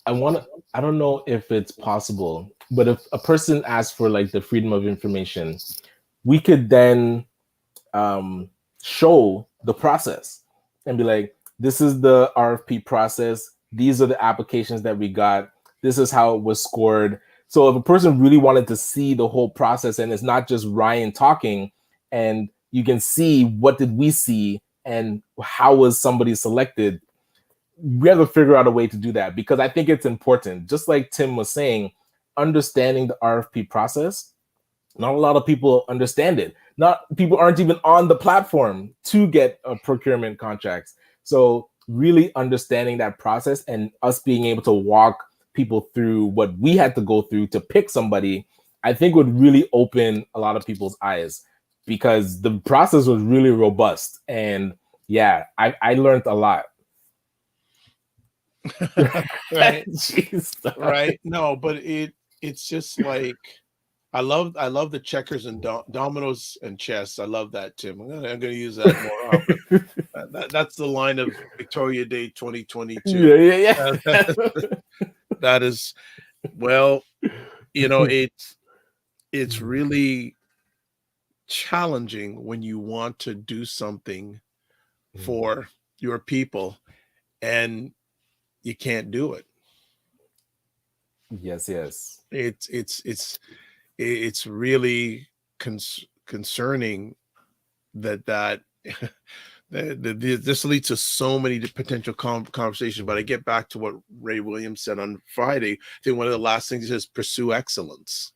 I don't know if it's possible, but if a person asks for like the freedom of information, we could then show the process and be like, this is the RFP process. These are the applications that we got. This is how it was scored. So if a person really wanted to see the whole process and it's not just Ryan talking, and you can see what did we see and how was somebody selected, we have to figure out a way to do that, because I think it's important. Just like Tim was saying, understanding the RFP process, not a lot of people understand it. Not people aren't even on the platform to get procurement contracts. So really understanding that process and us being able to walk people through what we had to go through to pick somebody, I think would really open a lot of people's eyes, because the process was really robust. And yeah, I learned a lot. Right. Right. No, but it's just like I love the checkers and dominoes and chess. I love that, Tim. I'm gonna use that more often. That's the line of Victoria Day 2022. Yeah. That is, well, it's really challenging when you want to do something for your people and you can't do it. Yes. It's really concerning that this leads to so many potential conversations. But I get back to what Ray Williams said on Friday. I think one of the last things is pursue excellence.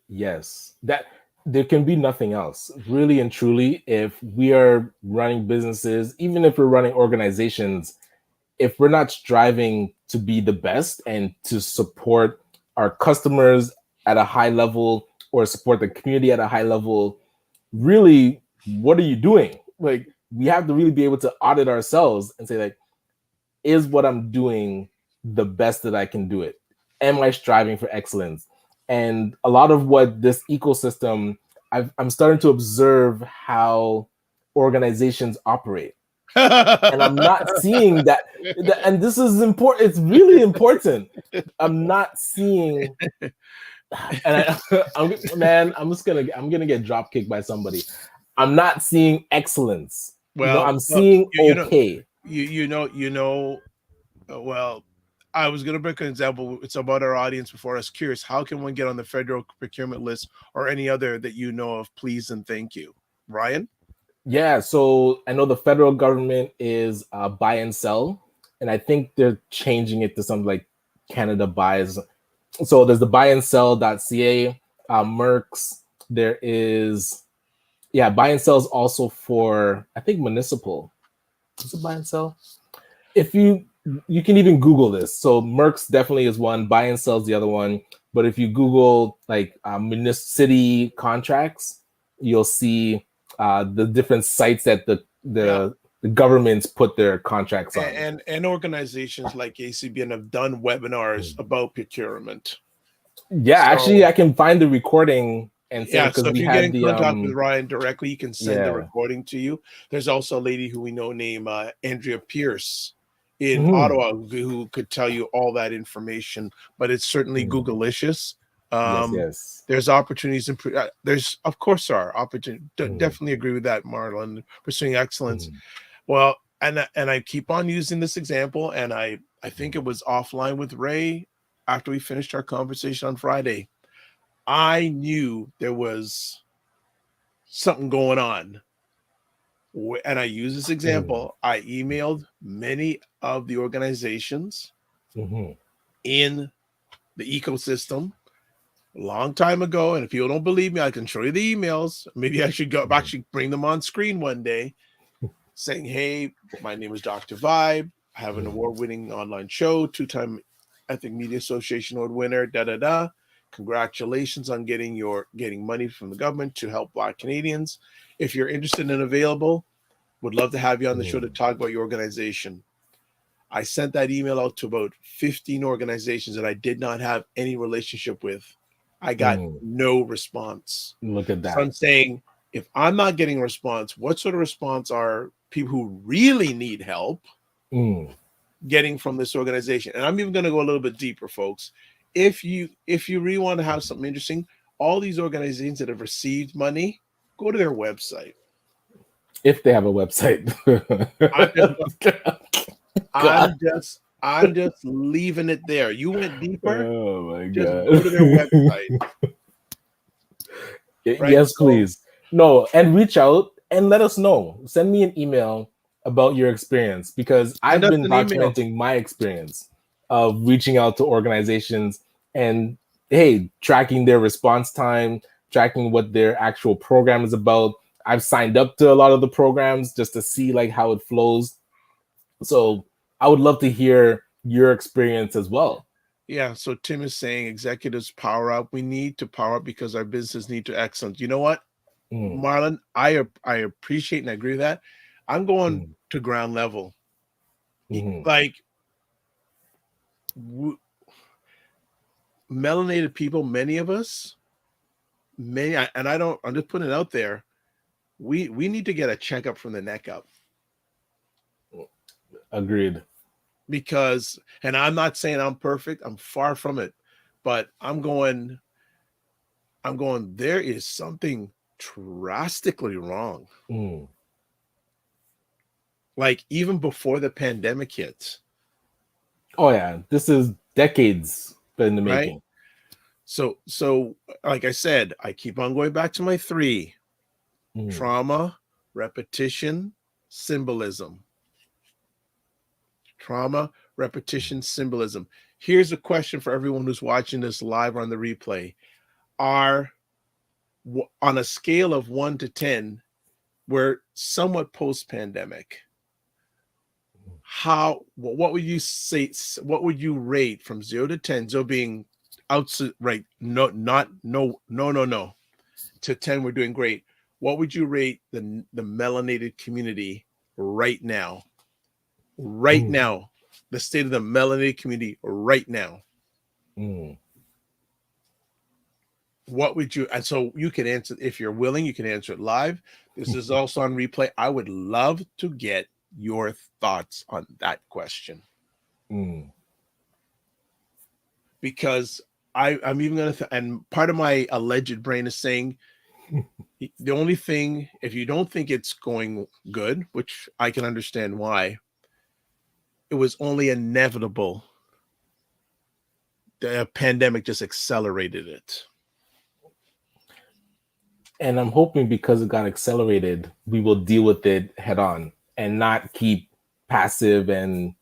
Yes, that there can be nothing else, really and truly. If we are running businesses, even if we're running organizations, if we're not striving to be the best and to support our customers at a high level or support the community at a high level, really, what are you doing? Like, we have to really be able to audit ourselves and say, like, is what I'm doing the best that I can do it? Am I striving for excellence? And a lot of what this ecosystem, I'm starting to observe how organizations operate. And I'm not seeing that. And this is important. It's really important. I'm not seeing. And I'm gonna get drop kicked by somebody. I'm not seeing excellence. Well, I'm seeing okay. Well, I was going to bring an example. It's about our audience before. I was curious, how can one get on the federal procurement list or any other that you know of? Please and thank you. Ryan? Yeah, so I know the federal government is buy and sell, and I think they're changing it to something like Canada Buys. So there's the buyandSell.ca, Merck's. There is, buy and sell is also for, I think, municipal. Is it buy and sell? If you can even Google this. So Merck's definitely is one, buy and sell is the other one. But if you Google like city contracts, you'll see the different sites that the governments put their contracts on. And organizations like ACBN have done webinars about procurement. Yeah, so, actually, I can find the recording and send so if you get in contact with Ryan directly, you can send the recording to you. There's also a lady who we know named Andrea Pierce, in Mhm. Ottawa who could tell you all that information, but it's certainly Mm. Google-licious. Yes, yes. There's opportunities in there's of course there are opportunities. Mm. Definitely agree with that, Marlon. Pursuing excellence. Mm. Well, and I keep on using this example, and I think Mm. it was offline with Ray after we finished our conversation on Friday. I knew there was something going on. And I use this Mm. example. I emailed many of the organizations Mhm. in the ecosystem a long time ago. And if you don't believe me, I can show you the emails. Maybe I should go Mhm. actually bring them on screen one day saying, hey, my name is Dr. Vibe. I have an Mm. award-winning online show, two-time Ethnic Media Association award winner, da da da. Congratulations on getting money from the government to help Black Canadians. If you're interested and available, would love to have you on the show to Mm. talk about your organization. I sent that email out to about 15 organizations that I did not have any relationship with. I got Mm. no response. Look at So that. I'm saying, if I'm not getting a response, what sort of response are people who really need help Mm. getting from this organization? And I'm even going to go a little bit deeper, folks. If you really want to have something interesting, all these organizations that have received money, go to their website. If they have a website. I'm just God. I'm just leaving it there. You went deeper, Oh my just go God. to their website, right? Yes, So, please. No, and reach out and let us know. Send me an email about your experience because send I've us been an email. documenting my experience of reaching out to organizations and hey, tracking their response time, tracking what their actual program is about. I've signed up to a lot of the programs just to see like how it flows. So I would love to hear your experience as well. Yeah. So Tim is saying executives power up. We need to power up because our business need to excellence. You know what, Mm, Marlon? I appreciate and I agree with that. I'm going mm, to ground level. mhm, Like melanated people, many of us, and I don't. I'm just putting it out there. We need to get a checkup from the neck up. agreed. Because, and I'm not saying I'm perfect, I'm far from it, but I'm going there is something drastically wrong, Mm. like even before the pandemic hit, Oh yeah, this is decades in the right? making. So like I said, I keep on going back to my three: Mm, trauma, repetition, symbolism. Trauma, repetition, symbolism. Here's a question for everyone who's watching this live or on the replay: are on a scale of 1 to 10, we're somewhat post-pandemic. What would you say? What would you rate from 0 to 10? 0 being outside, right? No, not no. To 10, we're doing great. What would you rate the melanated community right now? Right mm, now, the state of the melanated community right now. mm. What would you? And so you can answer if you're willing. You can answer it live. This is also on replay. I would love to get your thoughts on that question Mm. because I'm even going to, and part of my alleged brain is saying the only thing, if you don't think it's going good, which I can understand why, it was only inevitable. The pandemic just accelerated it. And I'm hoping because it got accelerated, we will deal with it head on and not keep passive and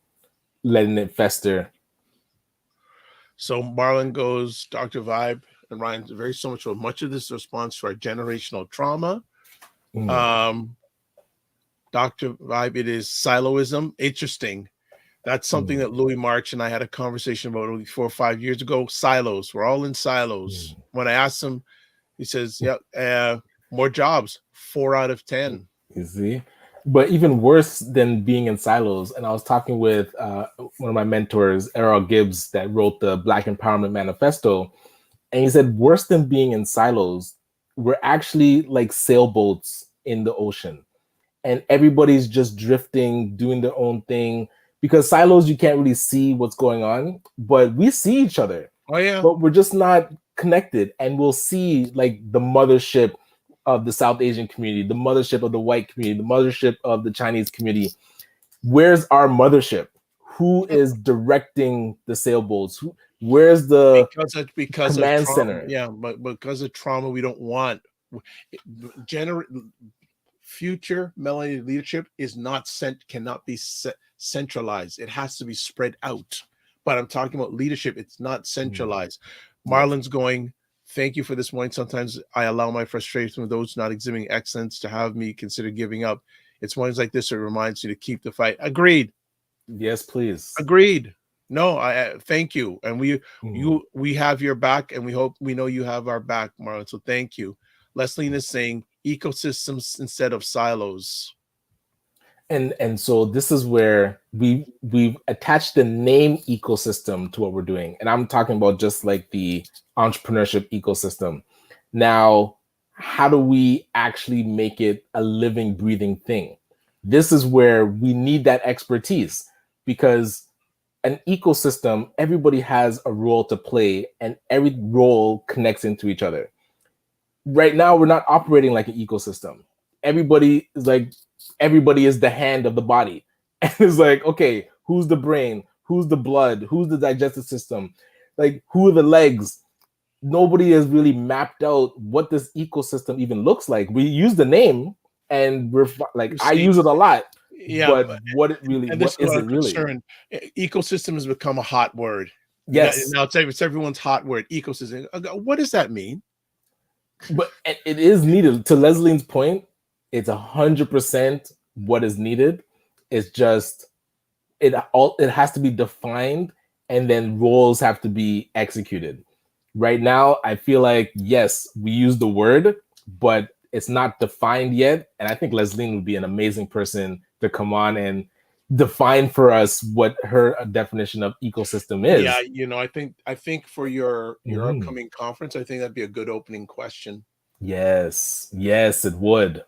letting it fester. So Marlon goes, Dr. Vibe and Ryan, very so much. So much of this response to our generational trauma. Mm, Um, Dr. Vibe, it is siloism. Interesting. That's something mm, that Louis March and I had a conversation about 4 or 5 years ago. Silos. We're all in silos. mm. When I asked him, he says, "Yeah, more jobs. 4 out of 10." You see? But even worse than being in silos, and I was talking with one of my mentors, Errol Gibbs, that wrote the Black Empowerment Manifesto, and he said, worse than being in silos, we're actually like sailboats in the ocean, and everybody's just drifting, doing their own thing. because silos you can't really see what's going on, but we see each other. Oh yeah. But we're just not connected, and we'll see like the mothership of the South Asian community, the mothership of the white community, the mothership of the Chinese community. Where's our mothership? Who is directing the sailboats? Where's the because of command trauma? center? Yeah, but because of trauma, we don't want future melanated leadership is not cannot be centralized. It has to be spread out. But I'm talking about leadership. It's not centralized. Marlon's going, thank you for this morning. Sometimes I allow my frustration with those not exhibiting excellence to have me consider giving up. It's mornings like this that reminds you to keep the fight. Agreed. Yes, please. Agreed. No, I thank you. And we have your back, and we know you have our back, Marlon. So thank you. Leslie is saying ecosystems instead of silos. And so this is where we've attached the name ecosystem to what we're doing. And I'm talking about just like the entrepreneurship ecosystem. Now, how do we actually make it a living, breathing thing? This is where we need that expertise, because an ecosystem, everybody has a role to play, and every role connects into each other. Right now, we're not operating like an ecosystem. Everybody is the hand of the body. And it's like, okay, who's the brain? Who's the blood? Who's the digestive system? Like, who are the legs? Nobody has really mapped out what this ecosystem even looks like. We use the name, and we're like, I use it a lot. Yeah, but what it really, and this what is is what it I'm really? concerned. Ecosystem has become a hot word. Yes. Now it's everyone's hot word. Ecosystem. What does that mean? But it is needed. To Leslie's point, it's 100% what is needed. It's just it has to be defined, and then roles have to be executed. Right now, I feel like yes, we use the word, but it's not defined yet. And I think Leslie would be an amazing person to come on and define for us what her definition of ecosystem is. Yeah, I think for your upcoming conference, I think that'd be a good opening question. Yes, it would.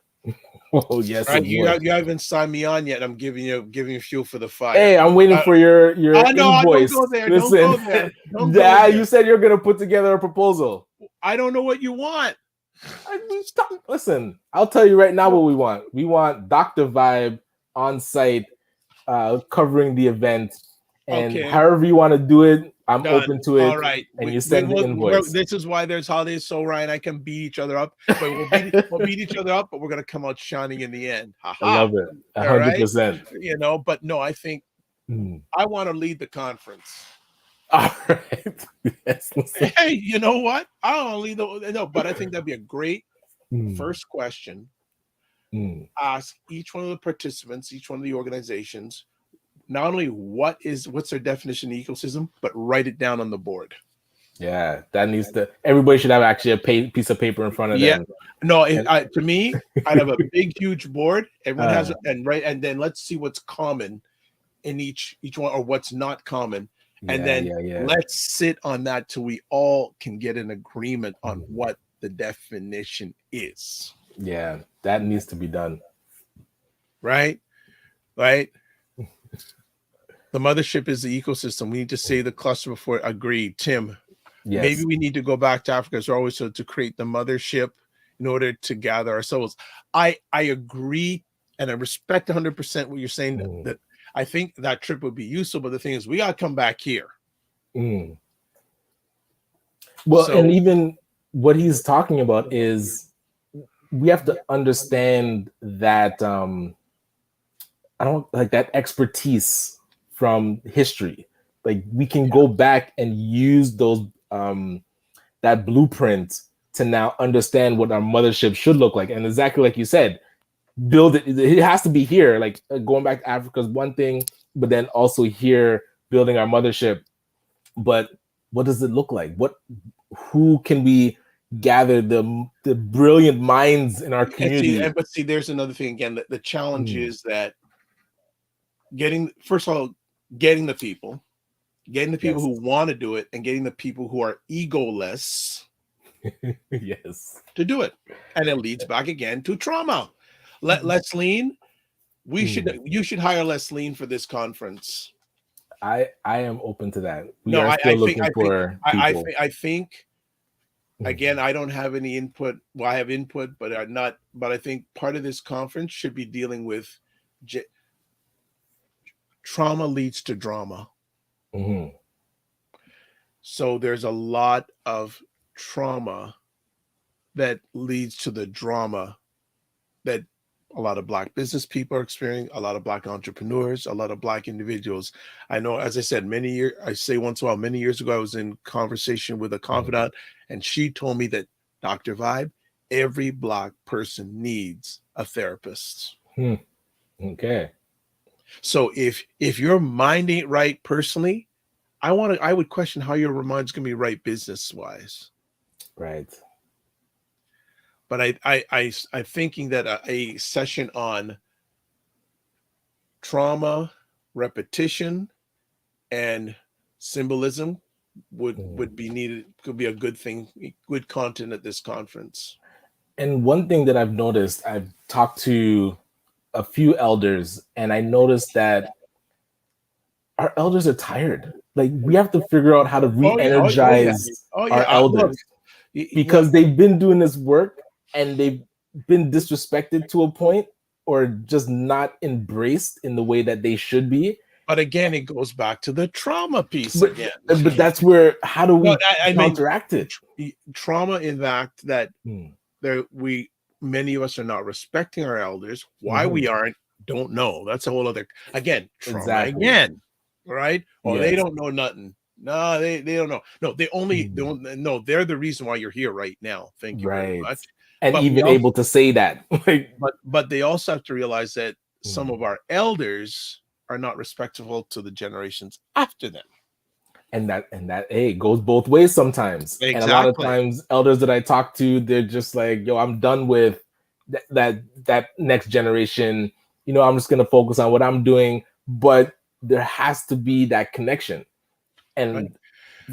Oh yes, right, you haven't signed me on yet. I'm giving you fuel for the fire. Hey, I'm waiting for your invoice. Don't go there. Listen, don't go there. Don't yeah, go there. You said you're gonna put together a proposal. I don't know what you want. Listen, I'll tell you right now what we want. We want Dr. Vibe on site, covering the event, and however you want to do it, I'm open to it. All right, and you send the invoice. This is why there's holidays, so Ryan, I can beat each other up, but we'll beat each other up, but we're gonna come out shining in the end. Ha-ha. I love it, 100%. But no, I think I want to lead the conference. All right. Yes. Hey, you know what? I don't want to lead but I think that'd be a great first question. Ask each one of the participants, each one of the organizations, not only what's their definition of ecosystem, but write it down on the board. Yeah, that needs to. Everybody should have actually a piece of paper in front of them. No, to me, I'd have a big, huge board. Everyone has and then let's see what's common in each one, or what's not common, and then let's sit on that till we all can get an agreement on what the definition is. Yeah, that needs to be done. Right. The mothership is the ecosystem. We need to say the cluster before. Agreed, Tim. Yes. Maybe we need to go back to Africa as always, so to create the mothership in order to gather ourselves. I agree, and I respect 100% what you're saying. That I think that trip would be useful, but the thing is, we got to come back here. Well, and even what he's talking about is we have to understand that I don't like that expertise from history. Like we can go back and use those that blueprint to now understand what our mothership should look like. And exactly like you said, build it. It has to be here. Like going back to Africa is one thing, but then also here building our mothership. But what does it look like? Who can we gather the brilliant minds in our community? But see, there's another thing again. The challenge is that getting the people who want to do it, and getting the people who are egoless yes, to do it. And it leads back again to trauma. Let's lean. You should hire Leslie for this conference. I am open to that. We No, are still looking for people. I think again, I don't have any input. Well, I have input, but I'm not. But I think part of this conference should be dealing with trauma leads to drama. Mm-hmm. So there's a lot of trauma that leads to the drama that a lot of Black business people are experiencing, a lot of Black entrepreneurs, a lot of Black individuals. I know, as I said, many years ago, I was in conversation with a confidant, and she told me that, Dr. Vibe, every Black person needs a therapist. Okay. So if your mind ain't right personally, I would question how your mind's gonna be right business wise. Right. But I'm thinking that a session on trauma, repetition, and symbolism would be needed. Could be a good thing, good content at this conference. And one thing that I've noticed, I've talked to a few elders, and I noticed that our elders are tired. Like, we have to figure out how to re-energize our elders, because they've been doing this work and they've been disrespected to a point, or just not embraced in the way that they should be. But again, it goes back to the trauma piece again. But that's where, how do we counteract it? Trauma in fact that many of us are not respecting our elders. Why we aren't, don't know. That's a whole other, again, trauma again, right? Or they don't know nothing. No, they don't know. No, they don't know. They're the reason why you're here right now. Thank you very much. And but even able to say that. but they also have to realize that some of our elders are not respectful to the generations after them. And that hey, goes both ways sometimes. Exactly. And a lot of times elders that I talk to, they're just like, yo, I'm done with that next generation. You know, I'm just gonna focus on what I'm doing. But there has to be that connection. And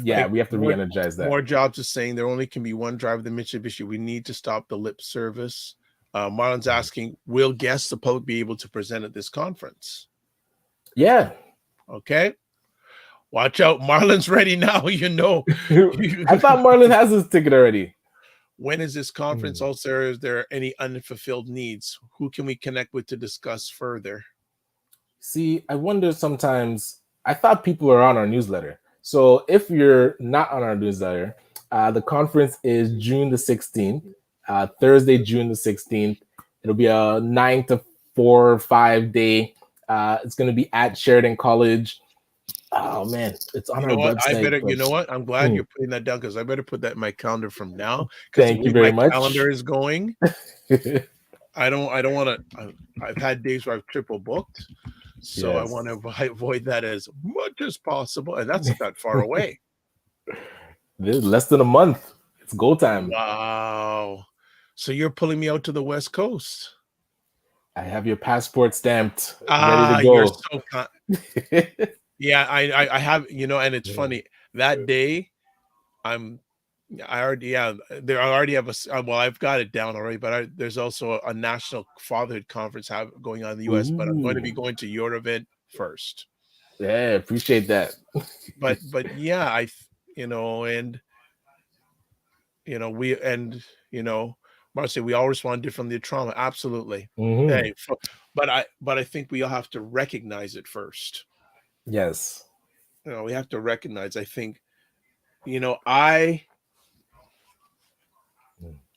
we have to re-energize that. More Jobs is saying there only can be one driver of the Mitsubishi. We need to stop the lip service. Marlon's asking, will guests, the public, be able to present at this conference? Yeah. Okay. Watch out. Marlon's ready now. You know. I thought Marlon has his ticket already. When is this conference? Also, is there any unfulfilled needs? Who can we connect with to discuss further? See, I wonder sometimes, I thought people are on our newsletter. So if you're not on our newsletter, the conference is June the 16th, Thursday, June the 16th. It'll be a 9 to 4 or 5 day. It's going to be at Sheridan College. Oh man, it's on our website. You know what? I'm glad you're putting that down, because I better put that in my calendar from now. Thank you very much. Calendar is going. I don't want to. I've had days where I've triple booked, so I want to avoid that as much as possible, and that's not far away. This is less than a month. It's go time. Wow! So you're pulling me out to the West Coast. I have your passport stamped, ready to go. You're so kind. Yeah, I have, and it's funny that day. I already have I've got it down already, but there's also a national fatherhood conference going on in the US. But I'm going to be going to your event first. Yeah, appreciate that. but yeah, Marcy, we all respond differently to trauma. Absolutely. Hey, but I think we all have to recognize it first. Yes. We have to recognize, I think, I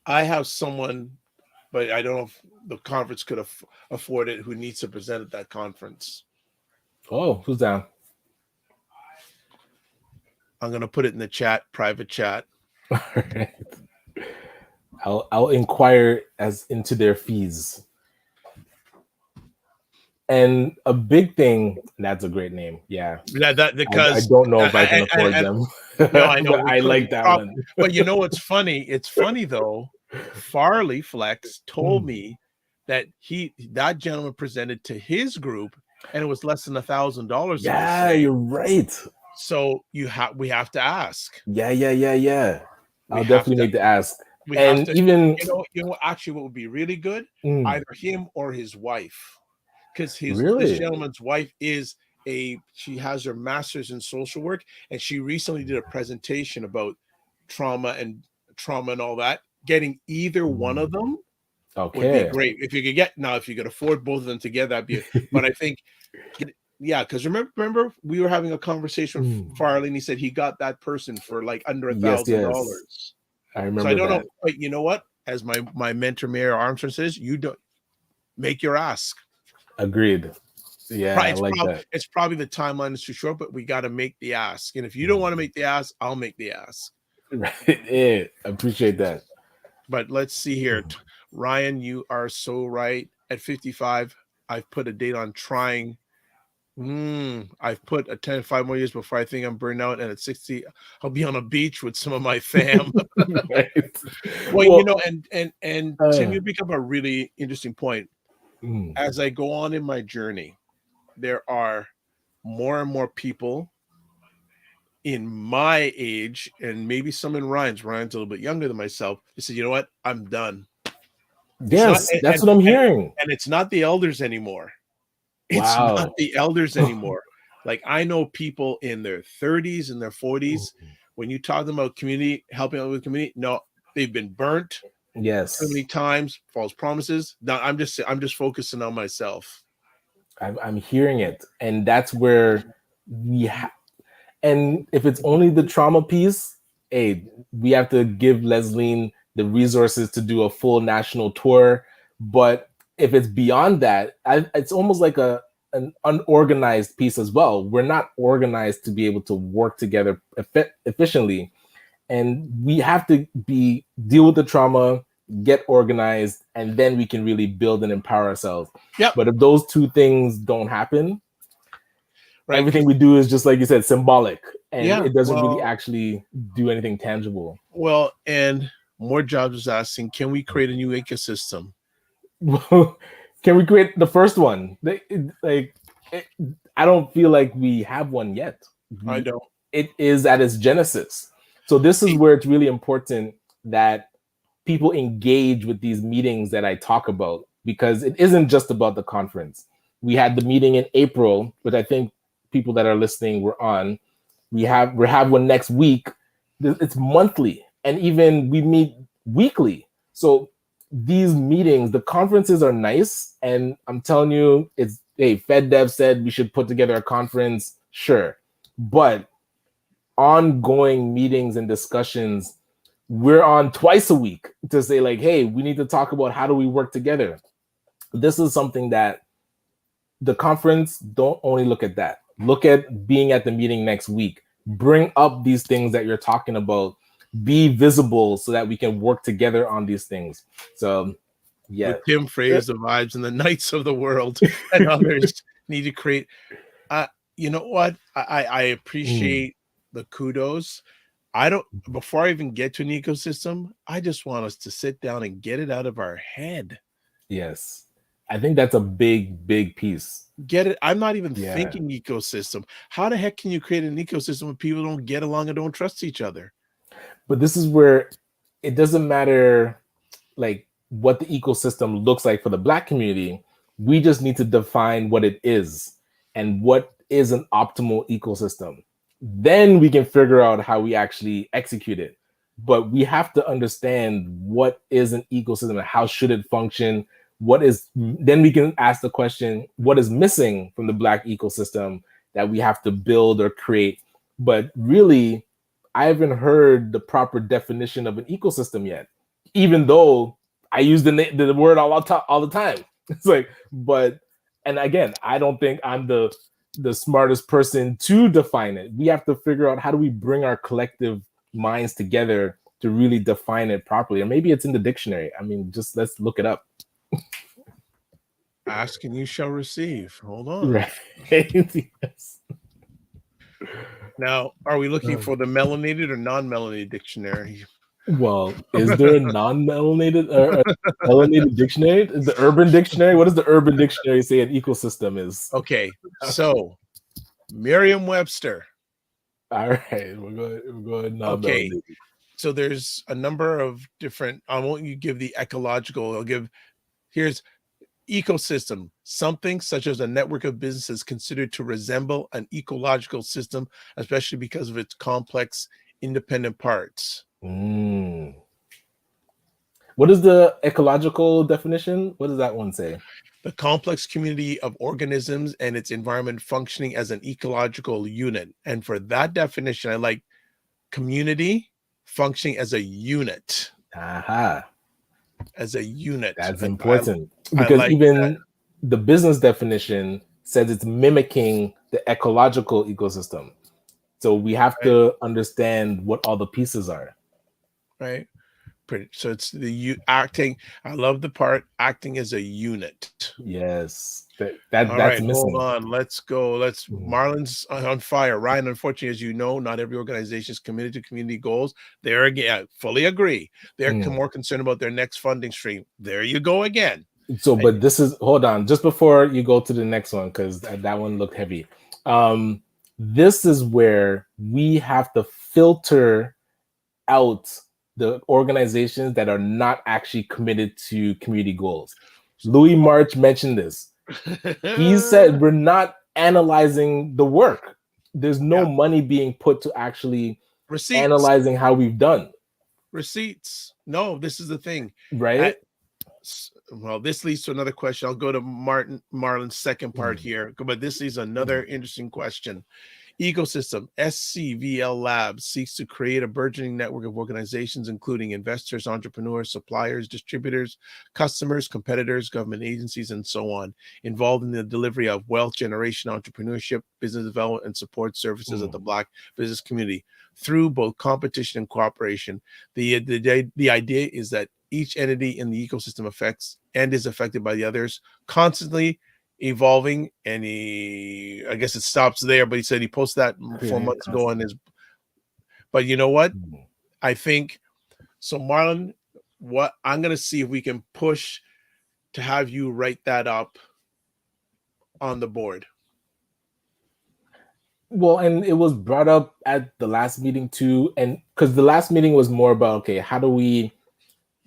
have someone, but I don't know if the conference could afford it, who needs to present at that conference. Oh, who's down? I'm going to put it in the chat, private chat. All right. I'll inquire as into their fees. And a big thing, that's a great name. Yeah. Because I don't know if I can afford them. No, I know. I like that one. But you know what's funny? It's funny though. Farley Flex told me that that gentleman presented to his group and it was less than $1,000. Yeah, you're right. So we have to ask. Yeah. I'll definitely need to ask. Actually, what would be really good? Either him or his wife. because this Really? gentleman's wife she has her master's in social work, and she recently did a presentation about trauma and all that. Getting either one of them would be Okay. great if you could get now. If you could afford both of them together, that'd be. But I think, yeah, because remember we were having a conversation with Farley, and he said he got that person for like under Yes, yes. $1,000. I So I remember don't know. that. But you know what? As my mentor Mayor Armstrong says, you don't make your ask. Agreed. Yeah, I like that. It's probably the timeline is too short, but we got to make the ask. And if you don't want to make the ask, I'll make the ask. Right. Yeah, appreciate that. But let's see here. Ryan, you are so right. At 55, I've put a date on trying. I've put a 5 more years before I think I'm burned out. And at 60, I'll be on a beach with some of my fam. Right. Well, and Tim, you pick up a really interesting point. As I go on in my journey, there are more and more people in my age, and maybe some in Ryan's. Ryan's a little bit younger than myself. They said, you know what? I'm done. Yes, that's what I'm hearing. And it's not the elders anymore. It's Wow. not the elders anymore. Like I know people in their 30s and their 40s. When you talk to them about community, helping out with community, no, they've been burnt. Yes. So many times, false promises. Now I'm just focusing on myself. I'm hearing it, and that's where we have. And if it's only the trauma piece, hey, we have to give Leslie the resources to do a full national tour. But if it's beyond that, it's almost like an unorganized piece as well. We're not organized to be able to work together efficiently, and we have to deal with the trauma, get organized, and then we can really build and empower ourselves. Yeah. But if those two things don't happen, right, everything we do is just like you said, symbolic, and it doesn't really actually do anything tangible. Well, and More Jobs is asking, can we create a new ecosystem? Can we create the first one? I don't feel like we have one yet. I don't. It is at its genesis. So this is where it's really important that people engage with these meetings that I talk about, because it isn't just about the conference. We had the meeting in April, which I think people that are listening were on. We have one next week. It's monthly, and even we meet weekly. So these meetings, the conferences are nice, and I'm telling you, FedDev said we should put together a conference, sure, but ongoing meetings and discussions, we're on twice a week to say like, hey, we need to talk about how do we work together. This is something that the conference, don't only look at that. Look at being at the meeting next week. Bring up these things that you're talking about. Be visible so that we can work together on these things. So, yeah. With Tim Freya's the vibes and the Knights of the world and others need to create. You know what? I appreciate the kudos. Before I even get to an ecosystem, I just want us to sit down and get it out of our head. Yes. I think that's a big, big piece. Get it? I'm not even thinking ecosystem. How the heck can you create an ecosystem when people don't get along and don't trust each other? But this is where it doesn't matter like what the ecosystem looks like for the Black community. We just need to define what it is and what is an optimal ecosystem. Then we can figure out how we actually execute it. But we have to understand what is an ecosystem and how should it function. Then we can ask the question, what is missing from the Black ecosystem that we have to build or create? But really, I haven't heard the proper definition of an ecosystem yet, even though I use the word all the time. It's like, and again, I don't think I'm the smartest person to define it. We have to figure out how do we bring our collective minds together to really define it properly. And maybe it's in the dictionary. I mean, just let's look it up. Ask and you shall receive. Hold on. Right. Yes. Now, are we looking for the melanated or non-melanated dictionary? Well, is there a non-melanated or melanated dictionary? Is the Urban Dictionary? What does the Urban Dictionary say an ecosystem is? Okay, so Merriam-Webster. All right, we're going. Okay, so there's a number of different. I won't you give the ecological. I'll give. Here's ecosystem, something such as a network of businesses considered to resemble an ecological system, especially because of its complex, independent parts. Mm. What is the ecological definition? What does that one say? The complex community of organisms and its environment functioning as an ecological unit. And for that definition, I like community functioning as a unit. Aha. As a unit. That's I important I because like that. even the business definition says it's mimicking the ecological ecosystem. So we have Right? to understand what all the pieces are. Right? So it's acting. I love the part acting as a unit. Yes, All that's right, hold missing. on. Let's go. Let's Mm, Marlon's on fire. Ryan, unfortunately, as you know, not every organization is committed to community goals. There again, I fully agree. They're mm. more concerned about their next funding stream. There you go again. So, And but this is hold on, just before you go to the next one, because that one looked heavy. This is where we have to filter out the organizations that are not actually committed to community goals. Louis March mentioned this. He said we're not analyzing the work. There's no yeah, money being put to actually receipts. analyzing how we've done, Receipts. No, this is the thing. right? Well, this leads to another question. I'll go to Marlon's second part Mm, here, but this is mm, another interesting question. Ecosystem SCVL Labs seeks to create a burgeoning network of organizations, including investors, entrepreneurs, suppliers, distributors, customers, competitors, government agencies, and so on, involved in the delivery of wealth generation, entrepreneurship, business development, and support services of the mm. Black business community through both competition and cooperation. The idea is that each entity in the ecosystem affects and is affected by the others, constantly evolving. And I guess it stops there, but he said he posted that 4 months ago on his. But you know what? Mm. I think so. Marlon, what I'm going to see if we can push to have you write that up on the board. Well, and it was brought up at the last meeting too, and because the last meeting was more about, okay, how do we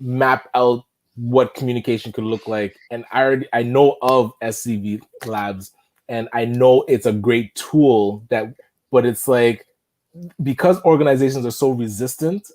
map out what communication could look like? And I know of SCV Labs, and I know it's a great tool but it's like, because organizations are so resistant,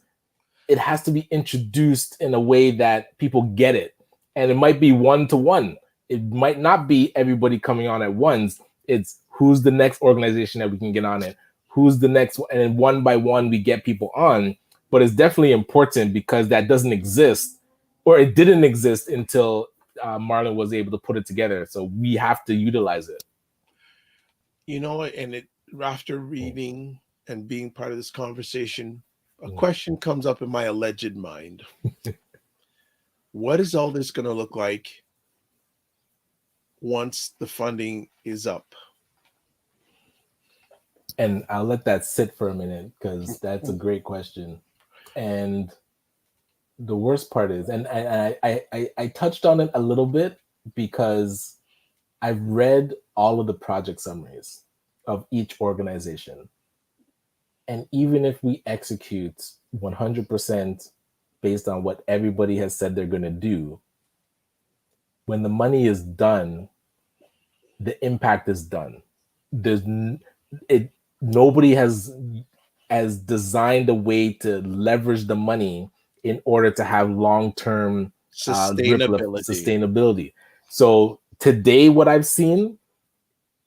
it has to be introduced in a way that people get it. And it might be one to one. It might not be everybody coming on at once. It's who's the next organization that we can get on it, who's the next one, and then one by one we get people on. But it's definitely important because that doesn't exist, or it didn't exist until Marlon was able to put it together. So we have to utilize it. You know, and it after reading and being part of this conversation, a question comes up in my alleged mind. What is all this going to look like once the funding is up? And I'll let that sit for a minute because that's a great question. And the worst part is, and I touched on it a little bit because I've read all of the project summaries of each organization. And even if we execute 100% based on what everybody has said they're going to do, when the money is done, the impact is done. There's it. Nobody has designed a way to leverage the money in order to have long-term Sustainability. sustainability. So today, what I've seen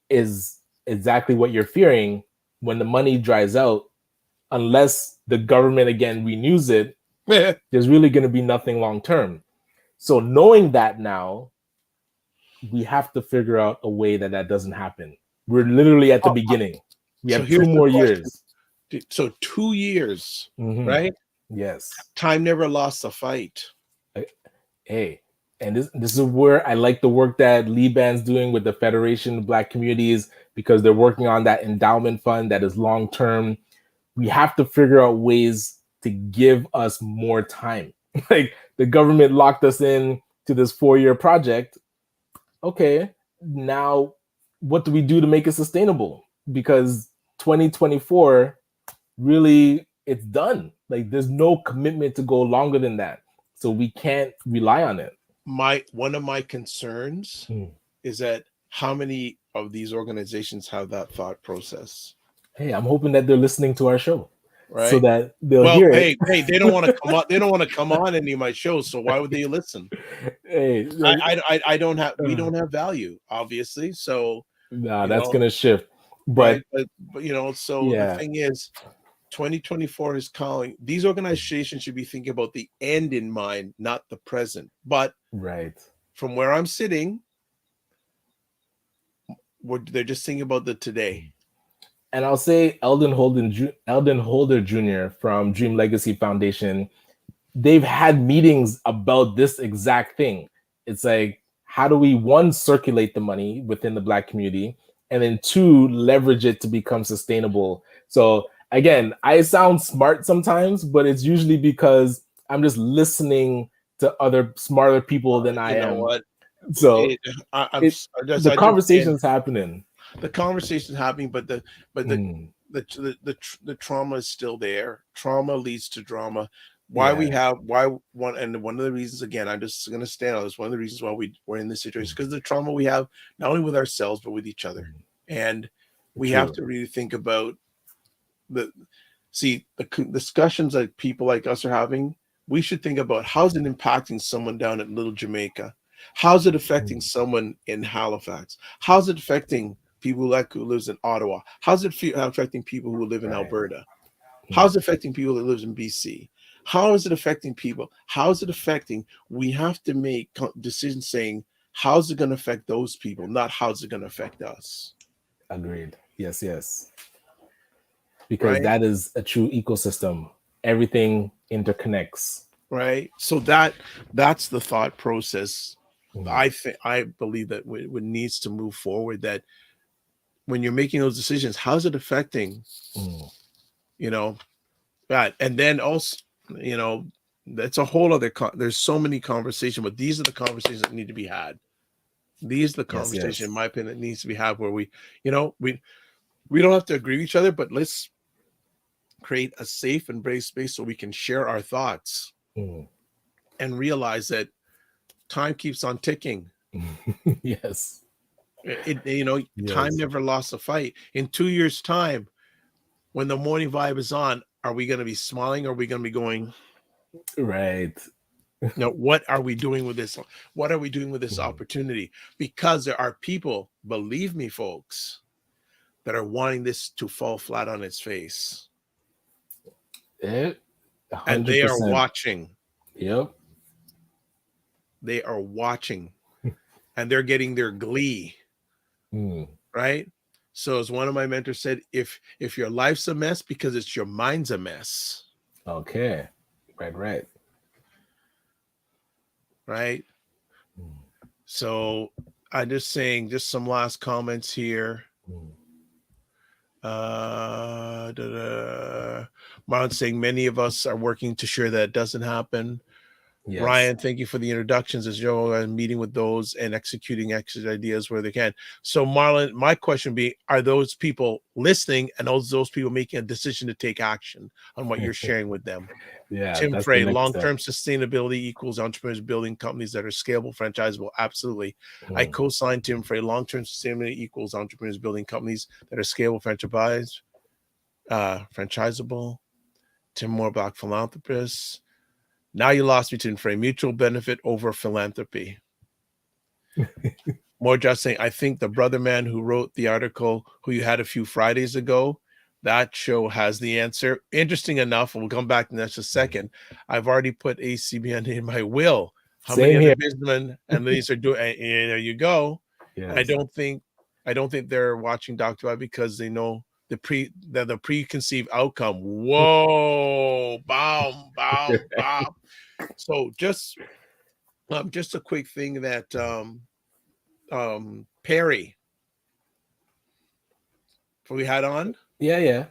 is exactly what you're fearing. When the money dries out, unless the government again renews it, there's really going to be nothing long-term. So knowing that now, we have to figure out a way that doesn't happen. We're literally at the beginning. We So have 2 here's the more question. years. So 2 years, right? Yes. Time never lost a fight. Hey, and this is where I like the work that Liban's doing with the Federation of Black Communities, because they're working on that endowment fund that is long term. We have to figure out ways to give us more time. Like the government locked us in to this 4-year project. Okay, now what do we do to make it sustainable? Because 2024, really, it's done. Like there's no commitment to go longer than that. So we can't rely on it. one of my concerns Mm. is that how many of these organizations have that thought process, Hey, I'm hoping that they're listening to our show so right? that they'll Well, hear it. hey, they don't want to come on. They don't want to come on any of my shows, so why would they listen? Hey, like, I don't have. We uh, don't have value, obviously. So nah, you that's know, gonna shift. right? But But you know, so the yeah, thing is, 2024 is calling. These organizations should be thinking about the end in mind, not the present. But right. from where I'm sitting, they're just thinking about the today. And I'll say Eldon Holder Jr. from Dream Legacy Foundation, they've had meetings about this exact thing. It's like, how do we, one, circulate the money within the Black community, and then two, leverage it to become sustainable. So again, I sound smart sometimes, but it's usually because I'm just listening to other smarter people than I You know am. what? So It, I'm it the I just saying conversation's happening. the conversation's happening, but but Mm, the trauma is still there. Trauma leads to drama. yeah. One of the reasons, again, I'm just going to stand on this. One of the reasons why we're in this situation because the trauma we have not only with ourselves but with each other, and we have True. to really think about the discussions that people like us are having. We should think about how's it impacting someone down at Little Jamaica. How's it affecting Mm, someone in Halifax? How's it affecting people who lives in Ottawa? How's it affecting people who live in right. Alberta? Mm, How's it affecting people that lives in BC? How is it affecting people? How is it affecting? We have to make decisions saying how's it going to affect those people, not how's it going to affect us, agreed. Yes, yes. Because right? that is a true ecosystem. Everything interconnects. Right. So that's the thought process. Mm, I believe that what needs to move forward. That when you're making those decisions, how's it affecting? mm. You know that, and then also, you know, that's a whole other. There's so many conversations, but these are the conversations that need to be had. These are the Yes, conversation, yes. in my opinion, that needs to be had where we don't have to agree with each other, but let's create a safe and brave space so we can share our thoughts Mm. and realize that time keeps on ticking. Yes. You know, time Yes. never lost a fight. In 2 years' time, when the morning vibe is on, are we going to be smiling? Or are we going to be going, Right. no, what are we doing with this? What are we doing with this Mm. opportunity? Because there are people, believe me, folks, that are wanting this to fall flat on its face. It And they are 100%. watching. Yep. They are watching. And they're getting their glee, Mm. right? So as one of my mentors said, if your life's a mess because it's your mind's a mess, Okay. Right, right. right? Mm. So I'm just saying, just some last comments here. Mm. Marlon saying many of us are working to sure that it doesn't happen. Yes. Ryan, thank you for the introductions as Joe and meeting with those and executing exit ideas where they can. So, Marlon, my question would be: are those people listening, and those people making a decision to take action on what you're sharing with them? Yeah, Tim that's the Frey, next step. long-term sustainability equals entrepreneurs building companies that are scalable, franchisable. Absolutely. I Mm. co-sign Tim Frey. Long-term sustainability equals entrepreneurs building companies that are scalable, franchisable. Tim Moore, Black philanthropist. Now you lost me, Tim Frey. Mutual benefit over philanthropy. More just saying, I think the brother man who wrote the article, who you had a few Fridays ago, that show has the answer. Interesting enough, and we'll come back to that in a second. I've already put ACBN in my will. How many Same other here. businessmen and ladies are doing? And there you go. And Yes. I don't think they're watching Dr. Bob because they know the preconceived outcome. Whoa, bam, bam, bam. So just a quick thing that Perry we had on. Yeah,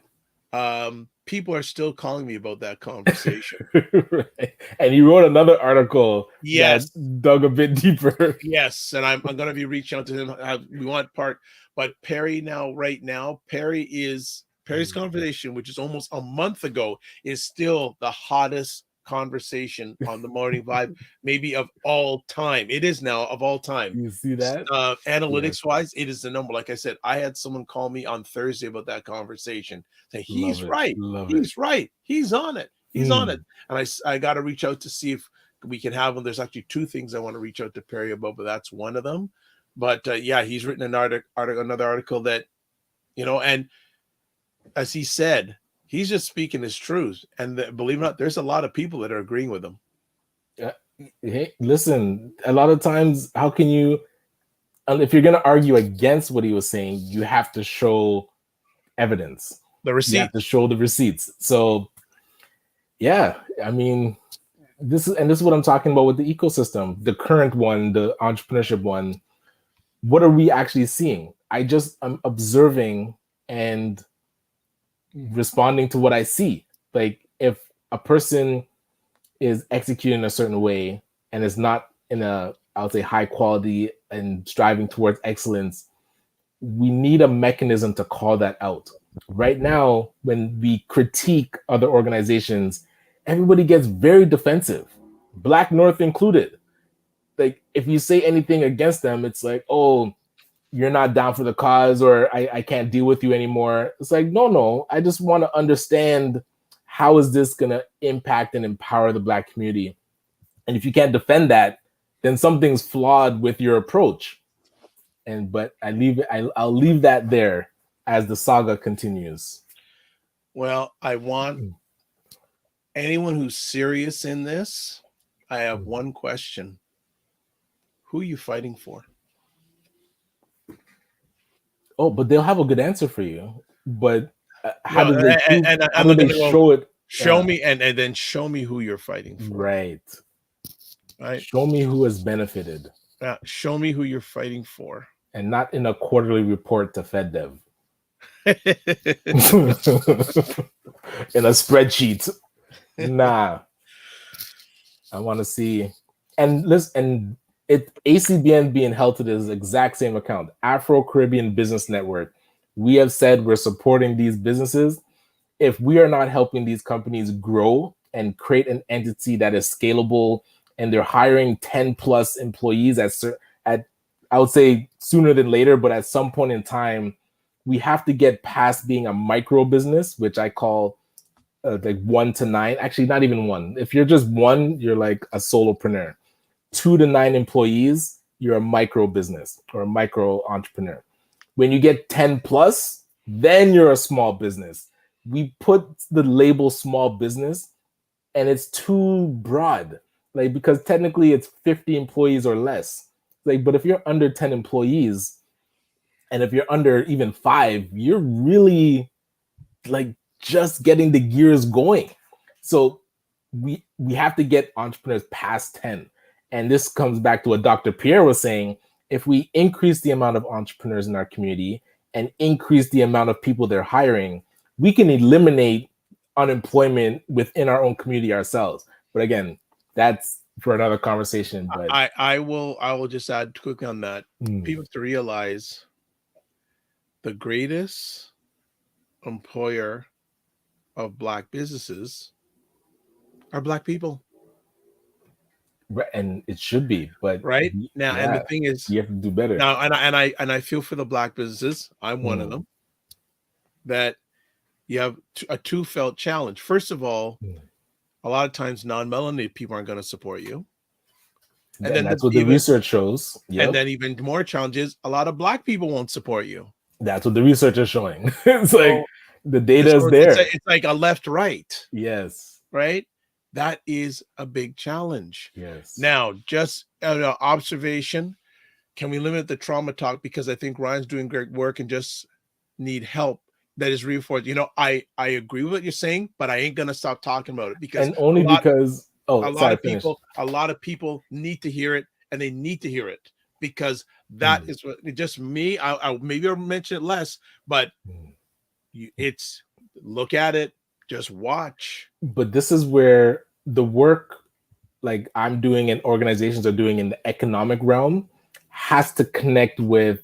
yeah. People are still calling me about that conversation. Right. And you wrote another article that Yes, dug a bit deeper. yes, and I'm going to be reaching out to him. We want part, but Perry right now, Perry's conversation, which is almost a month ago, is still the hottest conversation on the Morning Vibe, maybe of all time. It is now of all time. You see that? Analytics wise, it is the number. Like I said, I had someone call me on Thursday about that conversation. Say he's right. He's right. He's on it. He's on it. And I got to reach out to see if we can have him. There's actually two things I want to reach out to Perry about, but that's one of them. But yeah, he's written another article that, you know, and as he said, he's just speaking his truth. And believe it or not, there's a lot of people that are agreeing with him. Hey, listen, a lot of times, how can you, if you're going to argue against what he was saying, you have to show evidence. The receipt. You have to show the receipts. So, yeah, I mean, this is what I'm talking about with the ecosystem, the current one, the entrepreneurship one. What are we actually seeing? I'm observing and responding to what I see. Like, if a person is executing a certain way and is not in a, I would say, high quality and striving towards excellence, we need a mechanism to call that out. Right now, when we critique other organizations, everybody gets very defensive, Black North included. Like, if you say anything against them, it's like, oh, you're not down for the cause, or I can't deal with you anymore. It's like, no, I just want to understand, how is this going to impact and empower the Black community? And if you can't defend that, then something's flawed with your approach. But I'll leave that there as the saga continues. Well, I want anyone who's serious in this, I have one question. Who are you fighting for? Oh, but they'll have a good answer for you. But how do they show it? Show me, and then show me who you're fighting for. Right. Show me who has benefited. Show me who you're fighting for. And not in a quarterly report to FedDev. In a spreadsheet. Nah. I want to see. And listen, ACBN being held to this exact same account, Afro-Caribbean Business Network. We have said we're supporting these businesses. If we are not helping these companies grow and create an entity that is scalable, and they're hiring 10 plus employees at I would say sooner than later, but at some point in time, we have to get past being a micro business, which I call like 1 to 9. Actually, not even 1. If you're just 1, you're like a solopreneur. 2 to 9 employees, you're a micro business or a micro entrepreneur. When you get 10 plus, then you're a small business. We put the label small business and it's too broad, like, because technically it's 50 employees or less. Like, but if you're under 10 employees and if you're under even 5, you're really like just getting the gears going. So we have to get entrepreneurs past 10. And this comes back to what Dr. Pierre was saying. If we increase the amount of entrepreneurs in our community and increase the amount of people they're hiring, we can eliminate unemployment within our own community ourselves. But again, that's for another conversation. But I will just add quickly on that. People have to realize the greatest employer of Black businesses are Black people. And it should be, but right now, and the thing is, you have to do better now. And I feel for the Black businesses. I'm one of them. That you have a two-felt challenge. First of all, a lot of times non-melanated people aren't going to support you, and then that's what the research shows. Yep. And then even more challenges, a lot of Black people won't support you. That's what the research is showing. It's like the data is there. It's like a left-right. Yes. Right. That is a big challenge. Yes. Now, just observation. Can we limit the trauma talk? Because I think Ryan's doing great work and just need help. That is reinforced. You know, I agree with what you're saying, but I ain't gonna stop talking about it because a lot of people need to hear it, and they need to hear it because that is what just me. I maybe I'll mention it less, but it's look at it, just watch. But this is where the work like I'm doing and organizations are doing in the economic realm has to connect with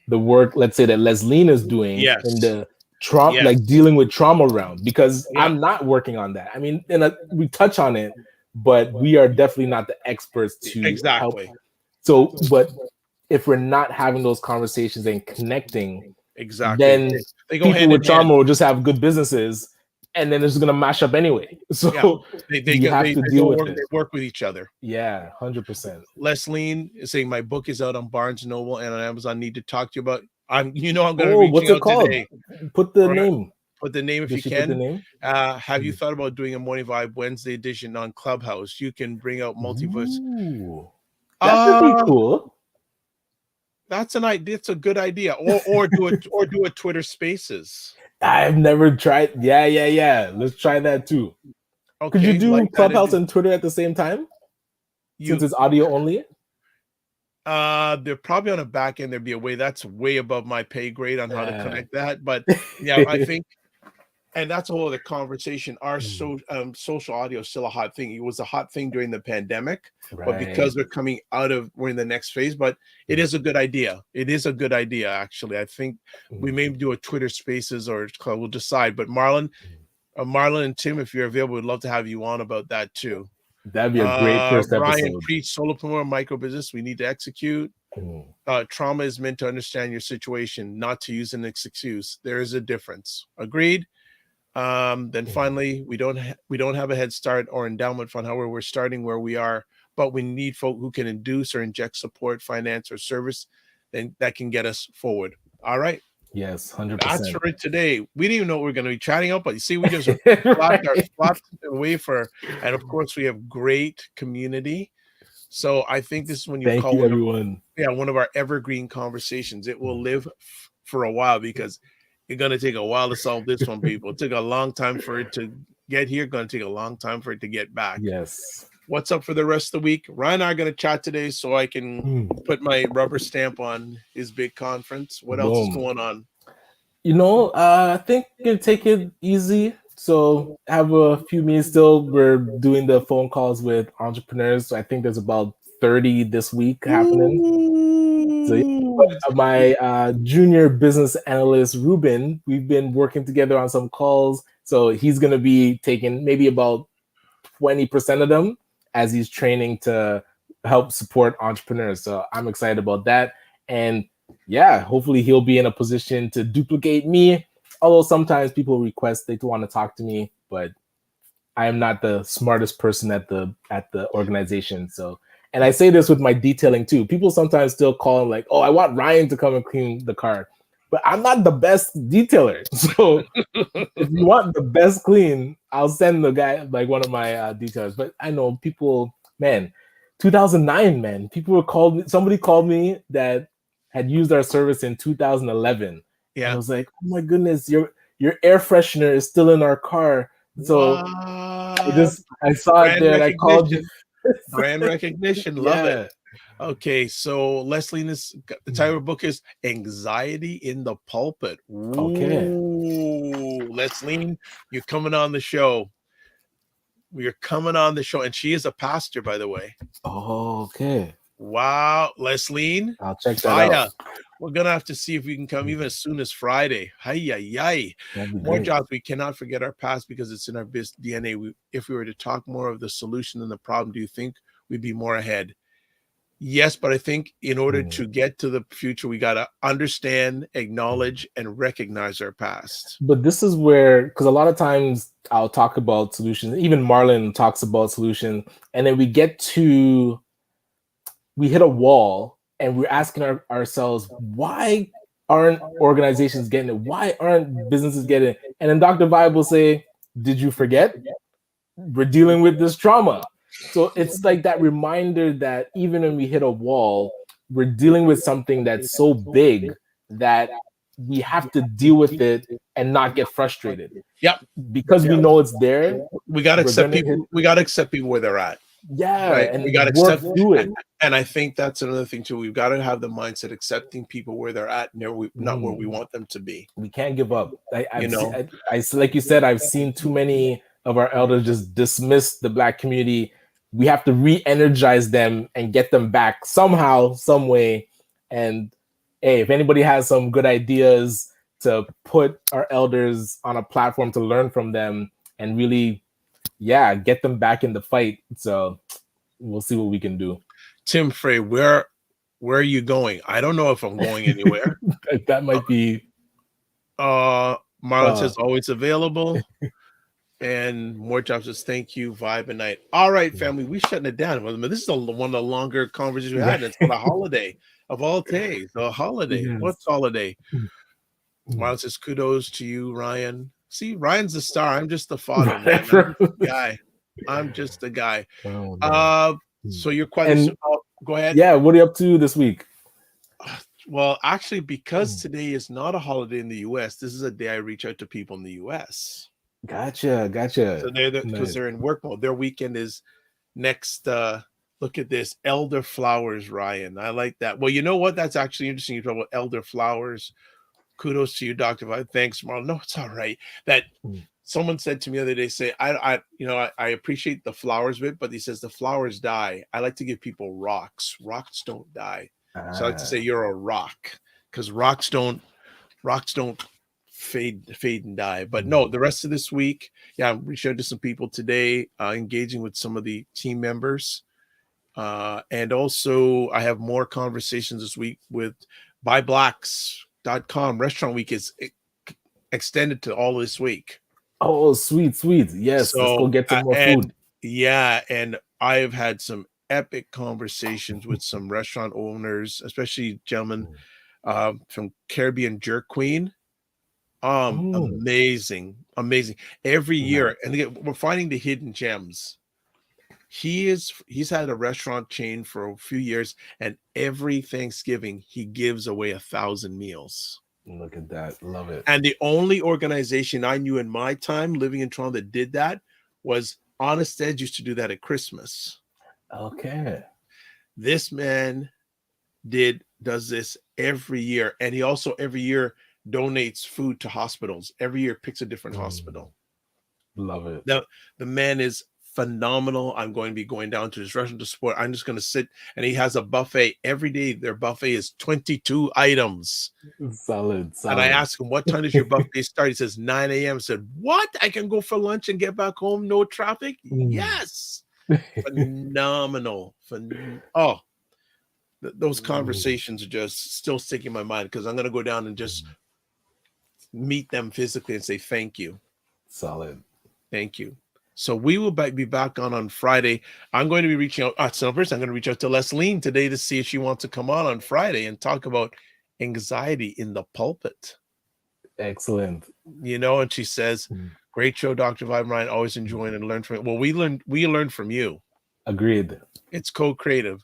the work, let's say, that Lesline is doing in the trauma, like Yes. dealing with trauma around, because Yeah. I'm not working on that. I mean, we touch on it, but we are definitely not the experts to help. Exactly. So, but if we're not having those conversations and connecting, Exactly. then They go people hand in with hand. trauma will just have good businesses, and then it's going to mash up anyway. So Yeah. we have to They deal go with work. it. They work with each other. Yeah, 100%. Leslie is saying my book is out on Barnes and Noble and on Amazon. Need to talk to you about. I'm going to Oh, what's reaching it out called? today. Put the All right. name. Put the name if Did you she put the can. name? Have you thought about doing a Morning Vibe Wednesday edition on Clubhouse? You can bring out multiverse. Ooh, that could be cool. That's an idea. It's a good idea. Or do a Twitter Spaces. I've never tried. Yeah. Let's try that too. Okay, Could you do like Clubhouse and Twitter at the same time? Since it's audio only? They're probably on a back end. There'd be a way that's way above my pay grade on how to connect that. But yeah, I think, and that's a whole other conversation. Our social audio is still a hot thing. It was a hot thing during the pandemic, but because we're in the next phase. But it is a good idea. It is a good idea, actually. I think we may do a Twitter Spaces or we'll decide. But Marlon and Tim, if you're available, we'd love to have you on about that too. That'd be a great first episode. Ryan, preach solopreneur micro business. We need to execute. Trauma is meant to understand your situation, not to use an excuse. There is a difference. Agreed. Then finally, we don't have a head start or endowment fund. However, we're starting where we are, but we need folk who can induce or inject support, finance, or service, then that can get us forward. All right. Yes, 100%. That's for it today. We didn't even know what we are going to be chatting about, but you see, we just flopped away and of course, we have great community. So I think this is when you call everyone. One of our evergreen conversations. It will live for a while because it's going to take a while to solve this one, people. It took a long time for it to get here. Going to take a long time for it to get back. Yes. What's up for the rest of the week? Ryan and I are going to chat today so I can put my rubber stamp on his big conference. What else is going on? I think you're going to take it easy. So have a few minutes still. We're doing the phone calls with entrepreneurs. So I think there's about 30 this week happening. So my junior business analyst, Ruben, we've been working together on some calls. So he's going to be taking maybe about 20% of them as he's training to help support entrepreneurs. So I'm excited about that. And yeah, hopefully he'll be in a position to duplicate me. Although sometimes people request they want to talk to me, but I am not the smartest person at the organization. So, and I say this with my detailing too. People sometimes still call and like, "Oh, I want Ryan to come and clean the car," but I'm not the best detailer. So, if you want the best clean, I'll send the guy, like one of my detailers. But I know people, man, 2009, man, somebody called me that had used our service in 2011. Yeah. And I was like, oh my goodness, your air freshener is still in our car. So I saw it there and I called you. Brand recognition. Love it. Okay, so Leslie, the title of the book is Anxiety in the Pulpit. Ooh, okay. Leslie, you're coming on the show. You're coming on the show. And she is a pastor, by the way. Oh, okay. Wow, Leslie. I'll check that out. We're going to have to see if we can come even as soon as Friday. More jobs. We cannot forget our past because it's in our DNA. If we were to talk more of the solution than the problem, do you think we'd be more ahead? Yes, but I think in order to get to the future, we got to understand, acknowledge, and recognize our past. But this is where, because a lot of times I'll talk about solutions. Even Marlon talks about solution. And then we hit a wall and we're asking ourselves, why aren't organizations getting it? Why aren't businesses getting it? And then Dr. Vibe will say, did you forget? We're dealing with this trauma. So it's like that reminder that even when we hit a wall, we're dealing with something that's so big that we have to deal with it and not get frustrated. Yep. Because we know it's there. We got to accept people. We got to accept people where they're at. Yeah, right? And we got to work through it. And I think that's another thing too. We've got to have the mindset accepting people where they're at, not where we want them to be. We can't give up. I like you said, I've seen too many of our elders just dismiss the Black community. We have to re-energize them and get them back somehow, some way. And hey, if anybody has some good ideas, to put our elders on a platform to learn from them and really, get them back in the fight. So we'll see what we can do. Tim Frey, where are you going? I don't know if I'm going anywhere. That might be. Marlon says always available. And more jobs says thank you, Vibe and Night. All right, family, we shutting it down. This is one of the longer conversations we had. It's on a holiday of all days. A holiday. Yes. What's holiday? Marlon says kudos to you, Ryan. See, Ryan's the star. I'm just the father, man. I'm just the guy. I'm just the guy. So your question. Go ahead. Yeah, what are you up to this week? Well, actually, because today is not a holiday in the U.S., this is a day I reach out to people in the U.S. Gotcha. So because they're in work mode. Their weekend is next. Look at this, elderflowers, Ryan. I like that. Well, you know what? That's actually interesting. You talk about elderflowers. Kudos to you, Dr. Vibe. Thanks, Marlon. No, it's all right. That someone said to me the other day, say, I appreciate the flowers bit, but he says the flowers die. I like to give people rocks. Rocks don't die. So I like to say you're a rock, because rocks don't fade and die. But no, the rest of this week, I'm reaching out to some people today, engaging with some of the team members. And also I have more conversations this week with buyblacks.com. Restaurant week is extended to all this week. Oh, sweet. Yes, so, let's go get some more food. Yeah, and I have had some epic conversations with some restaurant owners, especially gentlemen from Caribbean Jerk Queen. Amazing. Every year, and again, we're finding the hidden gems. He's had a restaurant chain for a few years, and every Thanksgiving he gives away 1,000 meals. Look at that. Love it. And the only organization I knew in my time living in Toronto that did that was Honest Ed. Used to do that at Christmas. Okay. This man does this every year, and he also every year donates food to hospitals. Every year picks a different hospital. Love it. Now, the man is phenomenal. I'm going to be going down to his restaurant to support. I'm just going to sit, and he has a buffet every day. Their buffet is 22 items. Solid. And I asked him, what time does your buffet start? He says 9 a.m. I said, what? I can go for lunch and get back home, no traffic? Yes. Phenomenal. Those conversations are just still sticking in my mind, because I'm going to go down and just meet them physically and say thank you. Solid. Thank you. So we will be back on Friday. I'm going to be reaching out. So first, I'm going to reach out to Leslie today to see if she wants to come on Friday and talk about anxiety in the pulpit. Excellent. And she says, great show, Dr. Vibe, Ryan. Always enjoying and learn from it. Well, we learned from you. Agreed. It's co-creative.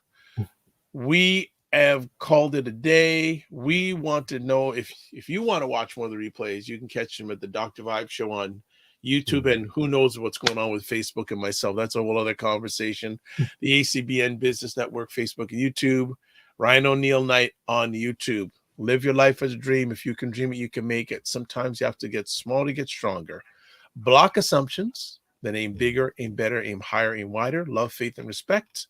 We have called it a day. We want to know if you want to watch more of the replays, you can catch them at the Dr. Vibe Show on YouTube, and who knows what's going on with Facebook and myself. That's a whole other conversation. The ACBN Business Network, Facebook and YouTube. Ryan Oneil Knight on YouTube. Live your life as a dream. If you can dream it, you can make it. Sometimes you have to get small to get stronger. Block assumptions, then aim bigger, aim better, aim higher, aim wider. Love, faith, and respect.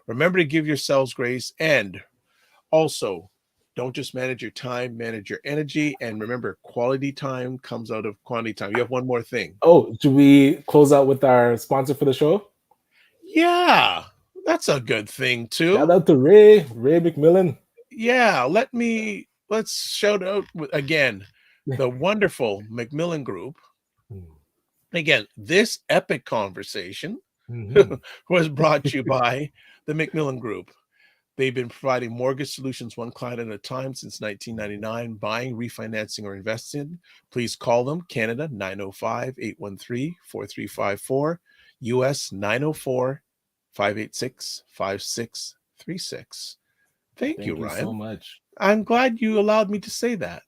Remember to give yourselves grace, and also don't just manage your time, manage your energy. And remember, quality time comes out of quantity time. You have one more thing. Oh, should we close out with our sponsor for the show? Yeah, that's a good thing too. Shout out to Ray McMillan. Yeah, let's shout out again the wonderful McMillan Group. Again, this epic conversation was brought to you by the McMillan Group. They've been providing mortgage solutions one client at a time since 1999, buying, refinancing, or investing. Please call them. Canada, 905-813-4354. US, 904-586-5636. Thank you, Ryan. So much. I'm glad you allowed me to say that.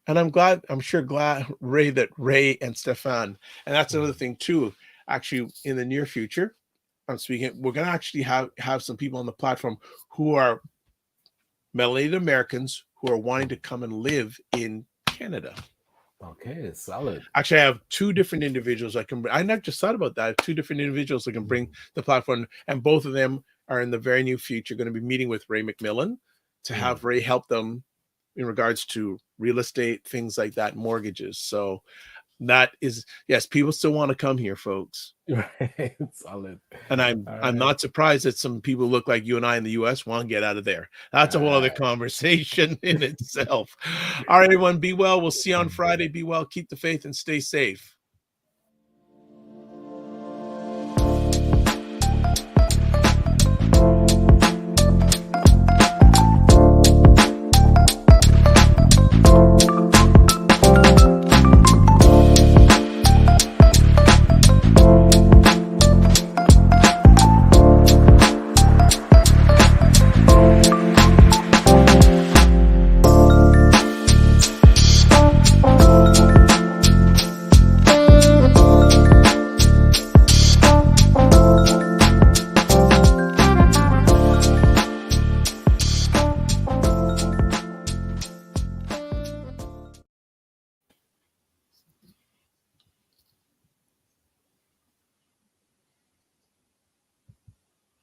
And I'm glad, Ray, that Ray and Stefan, and that's another thing too, actually in the near future, I'm speaking, we're going to actually have some people on the platform who are melanated Americans who are wanting to come and live in Canada. Okay, solid. Actually, I have two different individuals I not just thought about that. I have two different individuals that can bring the platform, and both of them are in the very near future going to be meeting with Ray McMillan to have Ray help them in regards to real estate, things like that, mortgages. So that is, yes, people still want to come here, folks. Right. Solid. And All I'm right. not surprised that some people look like you and I in the US want to get out of there. That's a All whole other right. conversation in itself. All right, everyone, be well. We'll see you on Friday. Be well, keep the faith, and stay safe.